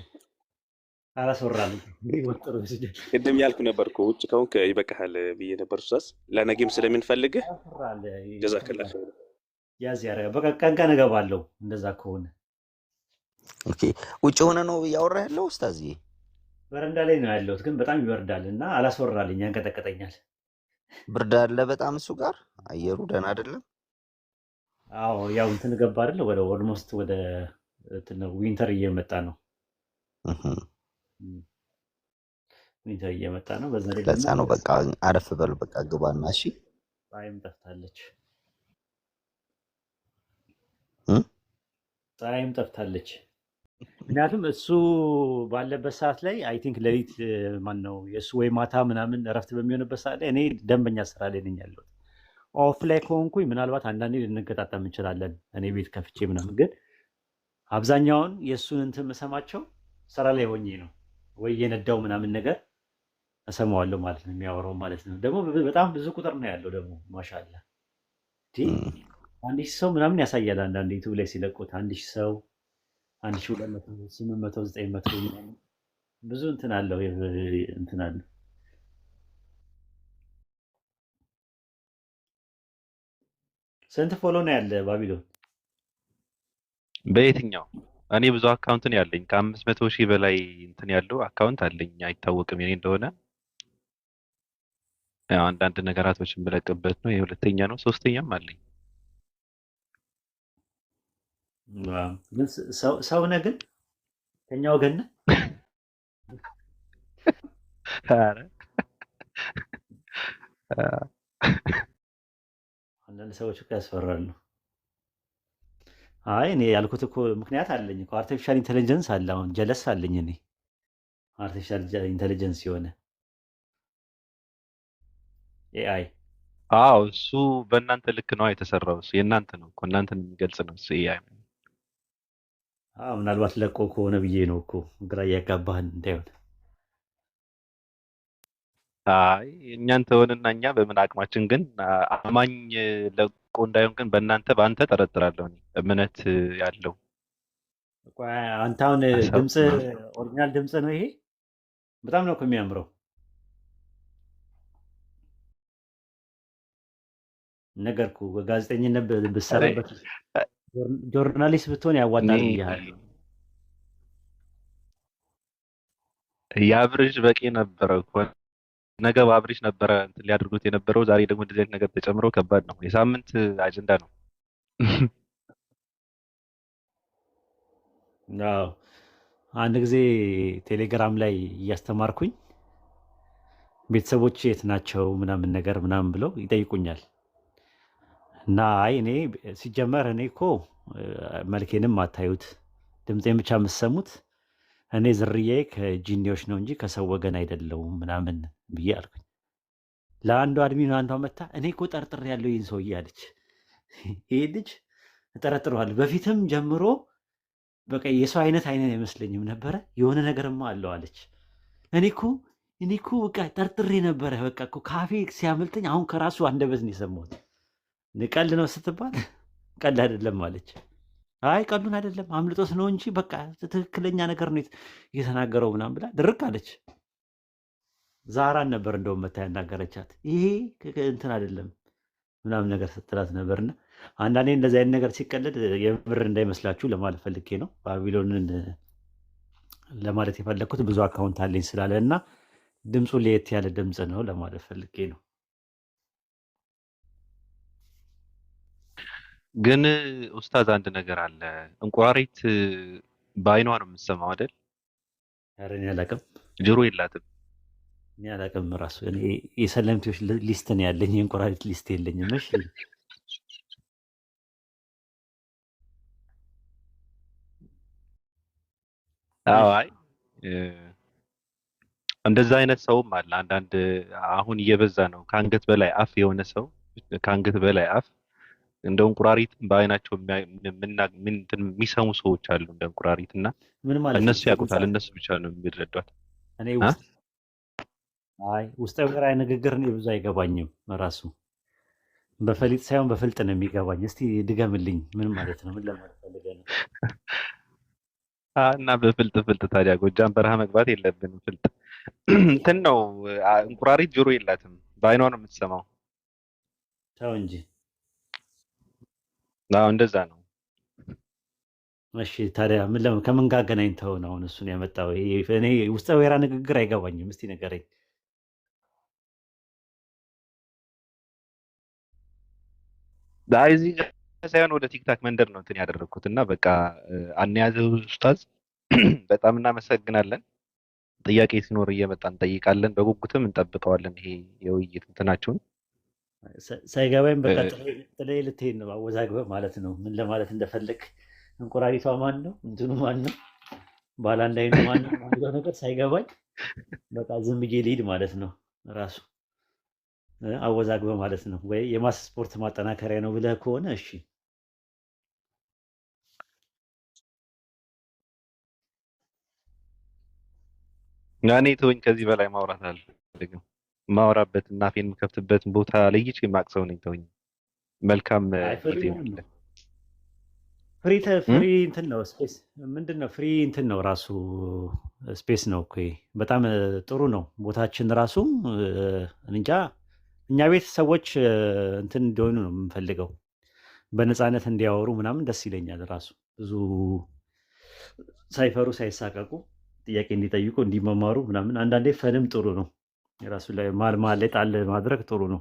አላስወራልኝ። ወጥሮ ሲጀምር ቅድም ያልኩ ነበር እኮ ውጭ ከሆንክ ይበቃሃል ብዬ ነበር። ኡስታዝ ለነገም ስለምንፈልግህ ጀዛከላህ ኸይር። ያዝ ያረጋ በቃ ቀን እገባለሁ እንደዛ ከሆነ። ኦኬ ውጭ ሆነ ነው እያወራ ያለው ኡስታዝዬ? በረንዳ ላይ ነው ያለሁት፣ ግን በጣም ይበርዳል እና አላስወራልኝ፣ ያንቀጠቀጠኛል። ብርድ አለ በጣም እሱ ጋር አየሩ ደህና አይደለም። አዎ ያው እንትን ገባ አይደል? ወደ ኦልሞስት ወደ ዊንተር እየመጣ ነው። ዊንተር እየመጣ ነው። በዛ ላይ ለዛ ነው በቃ አረፍ በል በቃ ግባና። እሺ ፀሐይም ጠፍታለች። ፀሐይም ጠፍታለች። ምክንያቱም እሱ ባለበት ሰዓት ላይ አይ ቲንክ ሌሊት ማን ነው የእሱ ወይ ማታ ምናምን እረፍት በሚሆንበት ሰዓት ላይ እኔ ደንበኛ ስራ ላይ ነኝ ያለሁት። ኦፍ ላይ ከሆንኩኝ ምናልባት አንዳንዴ ልንገጣጠም እንችላለን እኔ ቤት ከፍቼ ምናምን፣ ግን አብዛኛውን የእሱን እንትን የምሰማቸው ስራ ላይ ሆኜ ነው ወይ የነዳው ምናምን ነገር እሰማዋለሁ ማለት ነው፣ የሚያወራው ማለት ነው። ደግሞ በጣም ብዙ ቁጥር ነው ያለው ደግሞ ማሻአላ። 1000 ሰው ምናምን ያሳያል አንዳንድ ዩቱብ ላይ ሲለቁት 1000 ሰው 1200 800 900 ምናምን ብዙ እንትን አለው እንትን አለው። ስንት ፎሎ ነው ያለ ባቢሎን? በየትኛው እኔ ብዙ አካውንት ነው ያለኝ። ከ500,000 በላይ እንትን ያለው አካውንት አለኝ። አይታወቅም የኔ እንደሆነ። ያው አንዳንድ ነገራቶች የምለቅበት ነው። የሁለተኛ ነው፣ ሶስተኛም አለኝ። ዋው! ግን ሰው ነህ ግን ከኛ ወገን ነህ? ኧረ አንዳንድ ሰዎች እኮ ያስፈራሉ። አይ እኔ ያልኩት እኮ ምክንያት አለኝ እኮ አርቲፊሻል ኢንቴሊጀንስ አለ። አሁን ጀለስ አለኝ እኔ አርቲፊሻል ኢንቴሊጀንስ የሆነ ኤአይ። አዎ እሱ በእናንተ ልክ ነው የተሰራው። እሱ የእናንተ ነው እኮ እናንተን የሚገልጽ ነው እሱ። ምናልባት ለቆ ከሆነ ብዬ ነው እኮ ግራ እያጋባህን እንዳይሆን። አይ እኛን ተወንና እኛ በምን አቅማችን ግን አማኝ ለቆ እንዳይሆን ግን በአንተ ጠረጥራለሁ እኔ እምነት ያለው ቆይ አንተ አሁን ሀሳብ ድምፅ ኦሪጂናል ድምፅ ነው ይሄ? በጣም ነው እኮ የሚያምረው። ነገርኩ ጋዜጠኝነት ብትሰራበት ጆርናሊስት ብትሆን ያዋጣል ብያለሁ። የአብርሽ በቂ ነበረ እኮ ነገ በአብርሽ ነበረ እንትን ሊያደርጉት የነበረው። ዛሬ ደግሞ እንደዚህ አይነት ነገር ተጨምሮ ከባድ ነው። የሳምንት አጀንዳ ነው። አዎ አንድ ጊዜ ቴሌግራም ላይ እያስተማርኩኝ ቤተሰቦች የት ናቸው ምናምን ነገር ምናምን ብለው ይጠይቁኛል። እና አይ እኔ ሲጀመር እኔ እኮ መልኬንም አታዩት ድምፄን ብቻ የምትሰሙት እኔ ዝርያዬ ከጂኒዎች ነው እንጂ ከሰው ወገን አይደለውም ምናምን ብዬ አልኩኝ። ለአንዱ አድሚኑ አንዷ መታ እኔ እኮ ጠርጥር ያለው ይህን ሰውዬ አለች። ይህ ልጅ እጠረጥረዋለሁ በፊትም ጀምሮ በቃ የሰው አይነት አይመስለኝም ነበረ የሆነ ነገርማ አለው አለች። እኔ እኮ በቃ ጠርጥሬ ነበረ በቃ እኮ ካፌ ሲያመልጠኝ አሁን ከራሱ አንደበት ነው የሰማሁት። ቀልድ ነው ስትባል ቀልድ አይደለም አለች። አይ ቀሉን አይደለም አምልጦት ነው እንጂ በቃ ትክክለኛ ነገር ነው የተናገረው ምናምን ብላ ድርቅ አለች። ዛራን ነበር እንደውም መታ ያናገረቻት። ይሄ እንትን አይደለም ምናምን ነገር ስትላት ነበርና አንዳንዴ እንደዚህ አይነት ነገር ሲቀለድ የምር እንዳይመስላችሁ ለማለት ፈልጌ ነው። ባቢሎንን ለማለት የፈለግኩት ብዙ አካውንት አለኝ ስላለ እና ድምፁ ለየት ያለ ድምፅ ነው ለማለት ፈልጌ ነው። ግን ኡስታዝ አንድ ነገር አለ። እንቁራሪት በአይኗ ነው የምትሰማው አይደል? ኧረ እኔ አላውቅም፣ ጆሮ የላትም። እኔ አላውቅም። ራሱ እኔ የሰለምቴዎች ሊስት ነው ያለኝ፣ የእንቁራሪት ሊስት የለኝም። እሺ አዎ አይ እንደዛ አይነት ሰውም አለ። አንዳንድ አሁን እየበዛ ነው። ከአንገት በላይ አፍ የሆነ ሰው ከአንገት በላይ አፍ እንደ እንቁራሪት በአይናቸው የሚሰሙ ሰዎች አሉ እንደ እንቁራሪት እና ምን ማለት እነሱ ያውቁታል። እነሱ ብቻ ነው የሚረዷት። እኔ ውስጣዊ ወራዊ ንግግር እኔ ብዙ አይገባኝም። ራሱ በፈሊጥ ሳይሆን በፍልጥ ነው የሚገባኝ። እስቲ ድገምልኝ። ምን ማለት ነው? ምን ለማለት ፈልገህ ነው? እና በፍልጥ ታዲያ ጎጃም በረሃ መግባት የለብንም። ፍልጥ እንትን ነው። እንቁራሪት ጆሮ የላትም፣ በአይኗ ነው የምትሰማው። ተው እንጂ። አዎ እንደዛ ነው። እሺ ታዲያ ከምን ጋር አገናኝተው ነው አሁን እሱን ያመጣው? እኔ ውስጠ ወይራ ንግግር አይገባኝም። እስቲ ንገረኝ። እዚህ ጋር ሳይሆን ወደ ቲክታክ መንደር ነው እንትን ያደረግኩት እና በቃ አንያዘው ኡስታዝ። በጣም እናመሰግናለን። ጥያቄ ሲኖር እየመጣ እንጠይቃለን። በጉጉትም እንጠብቀዋለን። ይሄ የውይይት እንትናችሁን ሳይገባኝ በቃ ጥለይ ልትሄድ ነው አወዛግበህ ማለት ነው። ምን ለማለት እንደፈለግ እንቁራሪቷ ማን ነው? እንትኑ ማን ነው? ባላንዳይኑ ማን ነው? የሚለው ነገር ሳይገባኝ በቃ ዝም ብዬ ልሂድ ማለት ነው። ራሱ አወዛግበህ ማለት ነው። ወይ የማስ ስፖርት ማጠናከሪያ ነው ብለህ ከሆነ እሺ። እኔ ተወኝ። ከዚህ በላይ ማውራት አልፈልግም። ማውራበት እና አፌን የምከፍትበትን ቦታ ለይቼ የማቅሰው ነኝ። ተወኝ። መልካም ጊዜ ይሁንልህ። ፍሪ እንትን ነው ስፔስ ምንድን ነው? ፍሪ እንትን ነው ራሱ ስፔስ ነው እኮ በጣም ጥሩ ነው። ቦታችን ራሱ እንጃ። እኛ ቤት ሰዎች እንትን እንዲሆኑ ነው የምንፈልገው፣ በነፃነት እንዲያወሩ ምናምን ደስ ይለኛል። ራሱ ብዙ ሳይፈሩ ሳይሳቀቁ ጥያቄ እንዲጠይቁ እንዲመማሩ ምናምን። አንዳንዴ ፈንም ጥሩ ነው። የራሱ ላይ ማል ላይ ጣል ማድረግ ጥሩ ነው።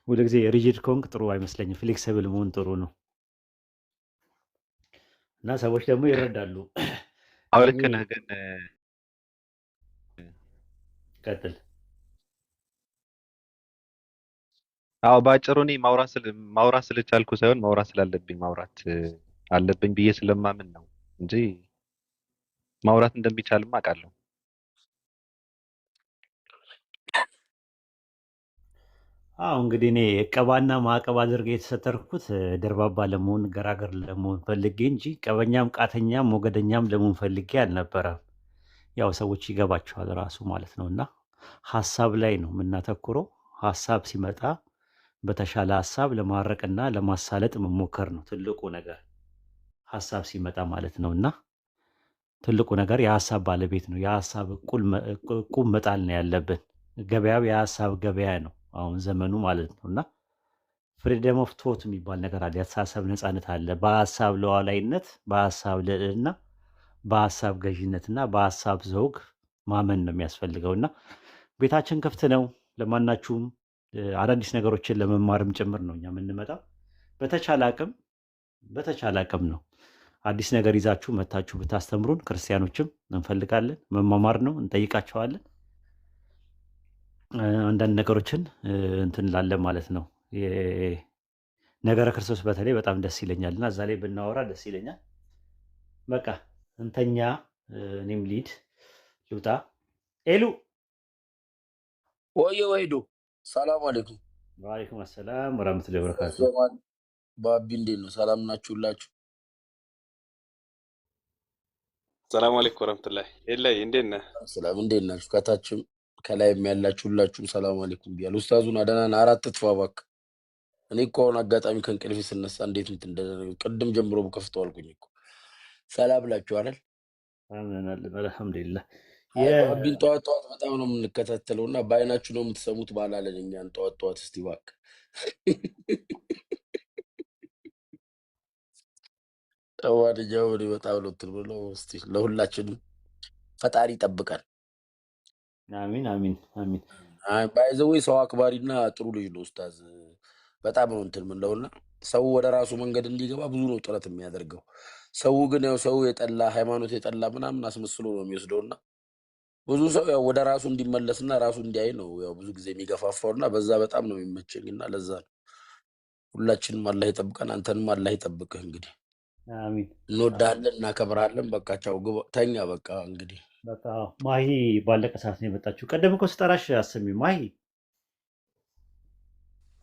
ሁሉ ጊዜ ሪጂድ ኮንክ ጥሩ አይመስለኝም። ፍሌክሲብል መሆን ጥሩ ነው እና ሰዎች ደግሞ ይረዳሉ። አዎ ልክ ነህ። ግን ቀጥል። አዎ በአጭሩ እኔ ማውራት ስለቻልኩ ሳይሆን ማውራት ስላለብኝ ማውራት አለብኝ ብዬ ስለማምን ነው እንጂ ማውራት እንደሚቻልም አውቃለሁ። አዎ እንግዲህ እኔ እቀባና ማዕቀብ አድርጌ የተሰተርኩት ደርባባ ለመሆን ገራገር ለመሆን ፈልጌ እንጂ ቀበኛም ቃተኛም ሞገደኛም ለመሆን ፈልጌ አልነበረም። ያው ሰዎች ይገባቸዋል ራሱ ማለት ነው። እና ሀሳብ ላይ ነው የምናተኩረው። ሀሳብ ሲመጣ በተሻለ ሀሳብ ለማረቅና ለማሳለጥ መሞከር ነው ትልቁ ነገር። ሀሳብ ሲመጣ ማለት ነው። እና ትልቁ ነገር የሀሳብ ባለቤት ነው። የሀሳብ ቁም መጣል ነው ያለብን። ገበያው የሀሳብ ገበያ ነው አሁን ዘመኑ ማለት ነው። እና ፍሪደም ኦፍ ቶት የሚባል ነገር አለ። የአስተሳሰብ ነፃነት አለ። በሀሳብ ሉዓላዊነት፣ በሀሳብ ልዕልና፣ በሀሳብ ገዥነትና በሀሳብ ዘውግ ማመን ነው የሚያስፈልገው። እና ቤታችን ክፍት ነው ለማናችሁም አዳዲስ ነገሮችን ለመማርም ጭምር ነው እኛ የምንመጣው። በተቻለ አቅም ነው አዲስ ነገር ይዛችሁ መታችሁ ብታስተምሩን ክርስቲያኖችም እንፈልጋለን። መማማር ነው፣ እንጠይቃቸዋለን። አንዳንድ ነገሮችን እንትን ላለን ማለት ነው። ነገረ ክርስቶስ በተለይ በጣም ደስ ይለኛል እና እዛ ላይ ብናወራ ደስ ይለኛል። በቃ እንተኛ፣ እኔም ሊድ ልውጣ። ኤሉ ወይዱ ሰላም አለይኩም። ወአለይኩም አሰላም ወራህመቱላሂ ወበረካቱ። ባቢ እንዴት ነው? ሰላም ናችሁላችሁ? ሰላም አለይኩም ወረህመቱላሂ። የላይ እንዴት ነህ? ሰላም እንዴት ናችሁ? ከታችም ከላይም ያላችሁ ሁላችሁም ሰላም አለይኩም ብያለሁ። ኡስታዙን አደናን አራት ጥፋ እባክህ። እኔ እኮ አሁን አጋጣሚ ከእንቅልፌ ስነሳ እንዴት እንትን እንደደረገ ቅድም ጀምሮ ከፍተው አልኩኝ እኮ። ሰላም ብላችሁ አይደል? አሜን አልሐምዱሊላህ። ባቢን ጠዋት ጠዋት በጣም ነው የምንከታተለው እና በአይናችሁ ነው የምትሰሙት ባላለን እኛን ጠዋት ጠዋት። እስቲ እባክህ ተዋድጃው በጣም ነው እንትን ብለው እስቲ ለሁላችንም ፈጣሪ ይጠብቃል። አሚን አሚን አሚን። ባይዘዌ ሰው አክባሪና ጥሩ ልጅ ነው ኡስታዝ። በጣም ነው እንትን ምንለውና ሰው ወደ ራሱ መንገድ እንዲገባ ብዙ ነው ጥረት የሚያደርገው። ሰው ግን ያው ሰው የጠላ ሃይማኖት የጠላ ምናምን አስመስሎ ነው የሚወስደውና ብዙ ሰው ያው ወደ ራሱ እንዲመለስና ራሱ እንዲያይ ነው ያው ብዙ ጊዜ የሚገፋፋውና በዛ በጣም ነው የሚመቸኝና ለዛ ነው። ሁላችንም አላህ ይጠብቀን፣ አንተንም አላህ ይጠብቅህ። እንግዲህ አሚን። እንወዳለን፣ እናከብራለን። በቃ ቻው፣ ተኛ። በቃ እንግዲህ በቃ ማሂ ባለቀ ሰዓት ነው የመጣችው። ቀደም እኮ ስጠራሽ አሰሚ ማሂ።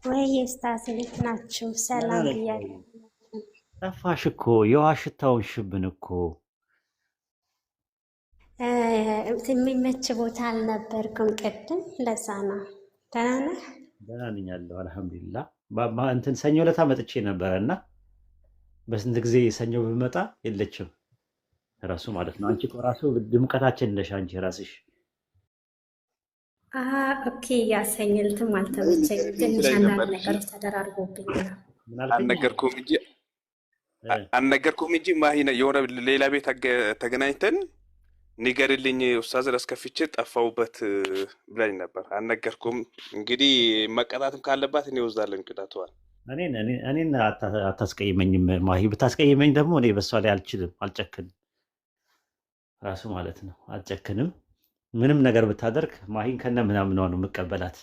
ወይ ኡስታዝ እንዴት ናችሁ? ሰላም ብያለሁ። ጠፋሽ እኮ የውሃ ሽታውን ሽብን እኮ። የሚመች ቦታ አልነበርኩም ቅድም፣ ለዛ ነው። ደህና ነህ? ደህና ነኝ አለሁ አልሐምዱሊላህ። እንትን ሰኞ ዕለት መጥቼ ነበረ እና በስንት ጊዜ ሰኞ ብመጣ የለችም ራሱ ማለት ነው። አንቺ እኮ ራሱ ድምቀታችን ነሽ አንቺ ራስሽ። ኦኬ። ያሰኝልትም አልተመቸኝም። ትንሽ አንዳንድ ነገሮች ተደራርቦብኝ ነው። አልነገርኩም እንጂ ማሂ የሆነ ሌላ ቤት ተገናኝተን ንገርልኝ ኡስታዝ አስከፍቼ ጠፋሁበት ብላኝ ነበር። አልነገርኩም። እንግዲህ መቀጣትም ካለባት እኔ ወዛለን ቅጣቷል። እኔን አታስቀይመኝም ማሂ። ብታስቀይመኝ ደግሞ እኔ በሷ ላይ አልችልም፣ አልጨክንም ራሱ ማለት ነው። አልጨክንም። ምንም ነገር ብታደርግ ማሂን ከነ ምናምኗ ነው የምቀበላት።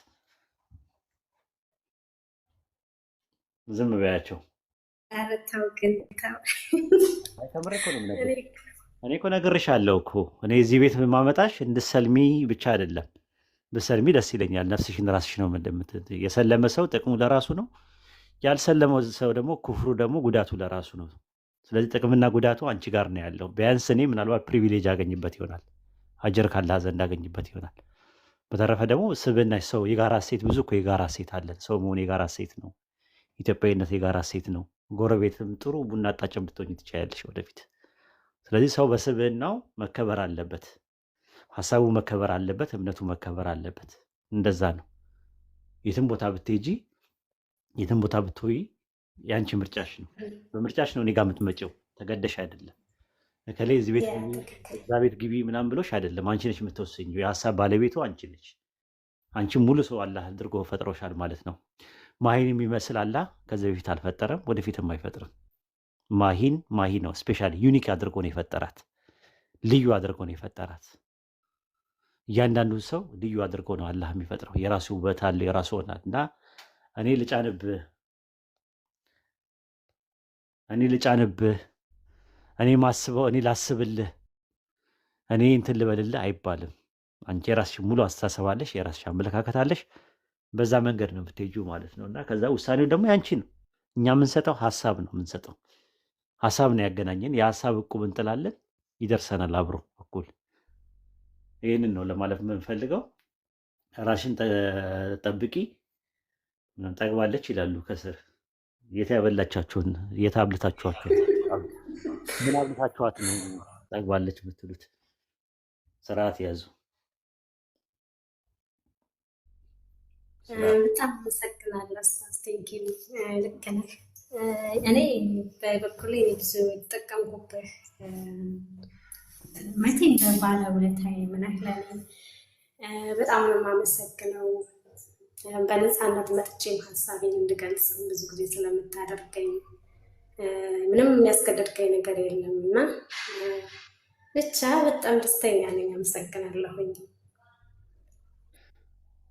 ዝም በያቸው። ኧረ ተው ግን ተው። ተምሬ እኮ ነው የምነግርሽ። እኔ እኮ ነግሬሻለሁ እኮ እኔ እዚህ ቤት ማመጣሽ እንድሰልሚ ብቻ አይደለም። ብሰልሚ ደስ ይለኛል። ነፍስሽን ራስሽ ነው የሰለመ ሰው ጥቅሙ ለራሱ ነው። ያልሰለመው ሰው ደግሞ ኩፍሩ ደግሞ ጉዳቱ ለራሱ ነው። ስለዚህ ጥቅምና ጉዳቱ አንቺ ጋር ነው ያለው። ቢያንስ እኔ ምናልባት ፕሪቪሌጅ አገኝበት ይሆናል፣ አጀር ካላህ ዘንድ አገኝበት ይሆናል። በተረፈ ደግሞ ስብዕና ሰው የጋራ ሴት ብዙ እኮ የጋራ ሴት አለን። ሰው መሆን የጋራ ሴት ነው። ኢትዮጵያዊነት የጋራ ሴት ነው። ጎረቤትም ጥሩ ቡና አጣጭም ብትሆኝ ትችያለሽ ወደፊት። ስለዚህ ሰው በስብዕናው መከበር አለበት፣ ሀሳቡ መከበር አለበት፣ እምነቱ መከበር አለበት። እንደዛ ነው። የትም ቦታ ብትሄጂ የትም ቦታ ብትሆይ የአንቺ ምርጫሽ ነው። በምርጫሽ ነው እኔ ጋር የምትመጪው፣ ተገደሽ አይደለም። እከሌ እዚህ ቤት ግቢ ትክክል። እዛ ቤት ግቢ ምናምን ብሎሽ አይደለም። አንቺ ነሽ የምትወስኚው። የሀሳብ ባለቤቱ አንቺ ነሽ። አንቺ ሙሉ ሰው አላህ አድርጎ ፈጥሮሻል ማለት ነው። ማሂን የሚመስል አላህ ከዚህ በፊት አልፈጠረም፣ ወደፊትም አይፈጥርም። ማሂን ማሂ ነው። ስፔሻል ዩኒክ አድርጎ ነው የፈጠራት። ልዩ አድርጎ ነው የፈጠራት። እያንዳንዱ ሰው ልዩ አድርጎ ነው አላህ የሚፈጥረው። የራሱ ውበት አለ፣ የራሱ ሆናል እና እኔ ልጫንብህ እኔ ልጫንብህ እኔ ማስበው እኔ ላስብልህ እኔ እንትን ልበልልህ አይባልም። አንቺ የራስሽ ሙሉ አስተሳሰብ አለሽ፣ የራስሽ አመለካከት አለሽ። በዛ መንገድ ነው የምትሄጂው ማለት ነው። እና ከዛ ውሳኔው ደግሞ ያንቺ ነው። እኛ የምንሰጠው ሀሳብ ነው የምንሰጠው። ሀሳብ ነው ያገናኘን። የሀሳብ እቁብ እንጥላለን፣ ይደርሰናል አብሮ እኩል። ይህንን ነው ለማለት የምንፈልገው። ራሽን ጠብቂ። ጠግባለች ይላሉ ከስር። የት ያበላቻችሁን የት አብልታችኋቸው ምን አብልታችኋት ነው ጠግባለች የምትሉት? ስርዓት ያዙ። በጣም አመሰግናለሁ ኡስታዝ። ቴንኪው። ልክ ነህ። እኔ በበኩሌ ብዙ የተጠቀምኩበት መቼም ባለውለታዬ ምነህ ለእኔ በጣም ነው የማመሰግነው። በነፃነት መጥቼም ሀሳቤን እንድገልጽ ብዙ ጊዜ ስለምታደርገኝ ምንም የሚያስገደድከኝ ነገር የለም እና ብቻ በጣም ደስተኛ ነኝ። አመሰግናለሁኝ።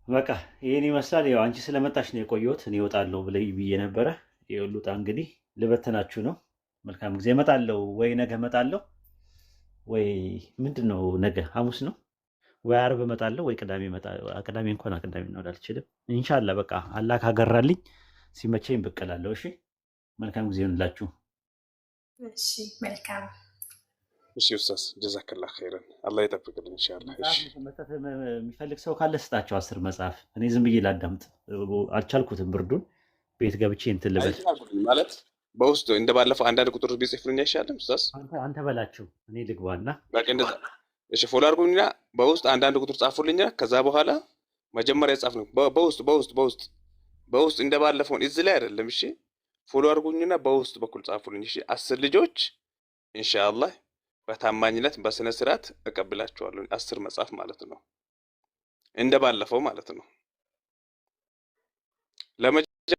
በቃ ይህን ይመስላል። ያው አንቺ ስለመጣሽ ነው የቆየሁት። እኔ እወጣለሁ ብዬ ነበረ። የሉጣ እንግዲህ ልበትናችሁ ነው። መልካም ጊዜ። እመጣለሁ ወይ ነገ እመጣለሁ ወይ ምንድን ነው ነገ ሐሙስ ነው ወይ ዓርብ እመጣለሁ ወይ ቅዳሜ እመጣለሁ። ቅዳሜ እንኳን ቅዳሜ ነው አልችልም። ኢንሻአላህ በቃ አላህ ካገራልኝ ሲመቸኝ ብቅ እላለሁ። እሺ መልካም ጊዜ ይሁንላችሁ። እሺ መልካም። እሺ ኡስታዝ ጀዛከላህ ኸይረን አላህ ይጠብቅልን ኢንሻአላህ። እሺ መስጠት የሚፈልግ ሰው ካለ ስጣቸው 10 መጽሐፍ። እኔ ዝም ብዬ ላዳምጥ አልቻልኩትም። ብርዱን ቤት ገብቼ እንትን ልበል ማለት በውስጥ እንደባለፈው አንዳንድ ቁጥር ቢጽፍልኝ አይሻልም ኡስታዝ? አንተ በላቸው እኔ ልግባና በቃ እንደዛ። እሺ ፎሎ አድርጉኝና በውስጥ አንዳንድ ቁጥር ጻፉልኝ። ከዛ በኋላ መጀመሪያ ጻፍነው በውስጥ እንደባለፈው እዚህ ላይ አይደለም። እሺ ፎሎ አድርጉኝና በውስጥ በኩል ጻፉልኝ። እሺ 10 ልጆች ኢንሻአላህ በታማኝነት በስነ ስርዓት እቀብላችኋለሁ። 10 መጽሐፍ ማለት ነው እንደባለፈው ማለት ነው።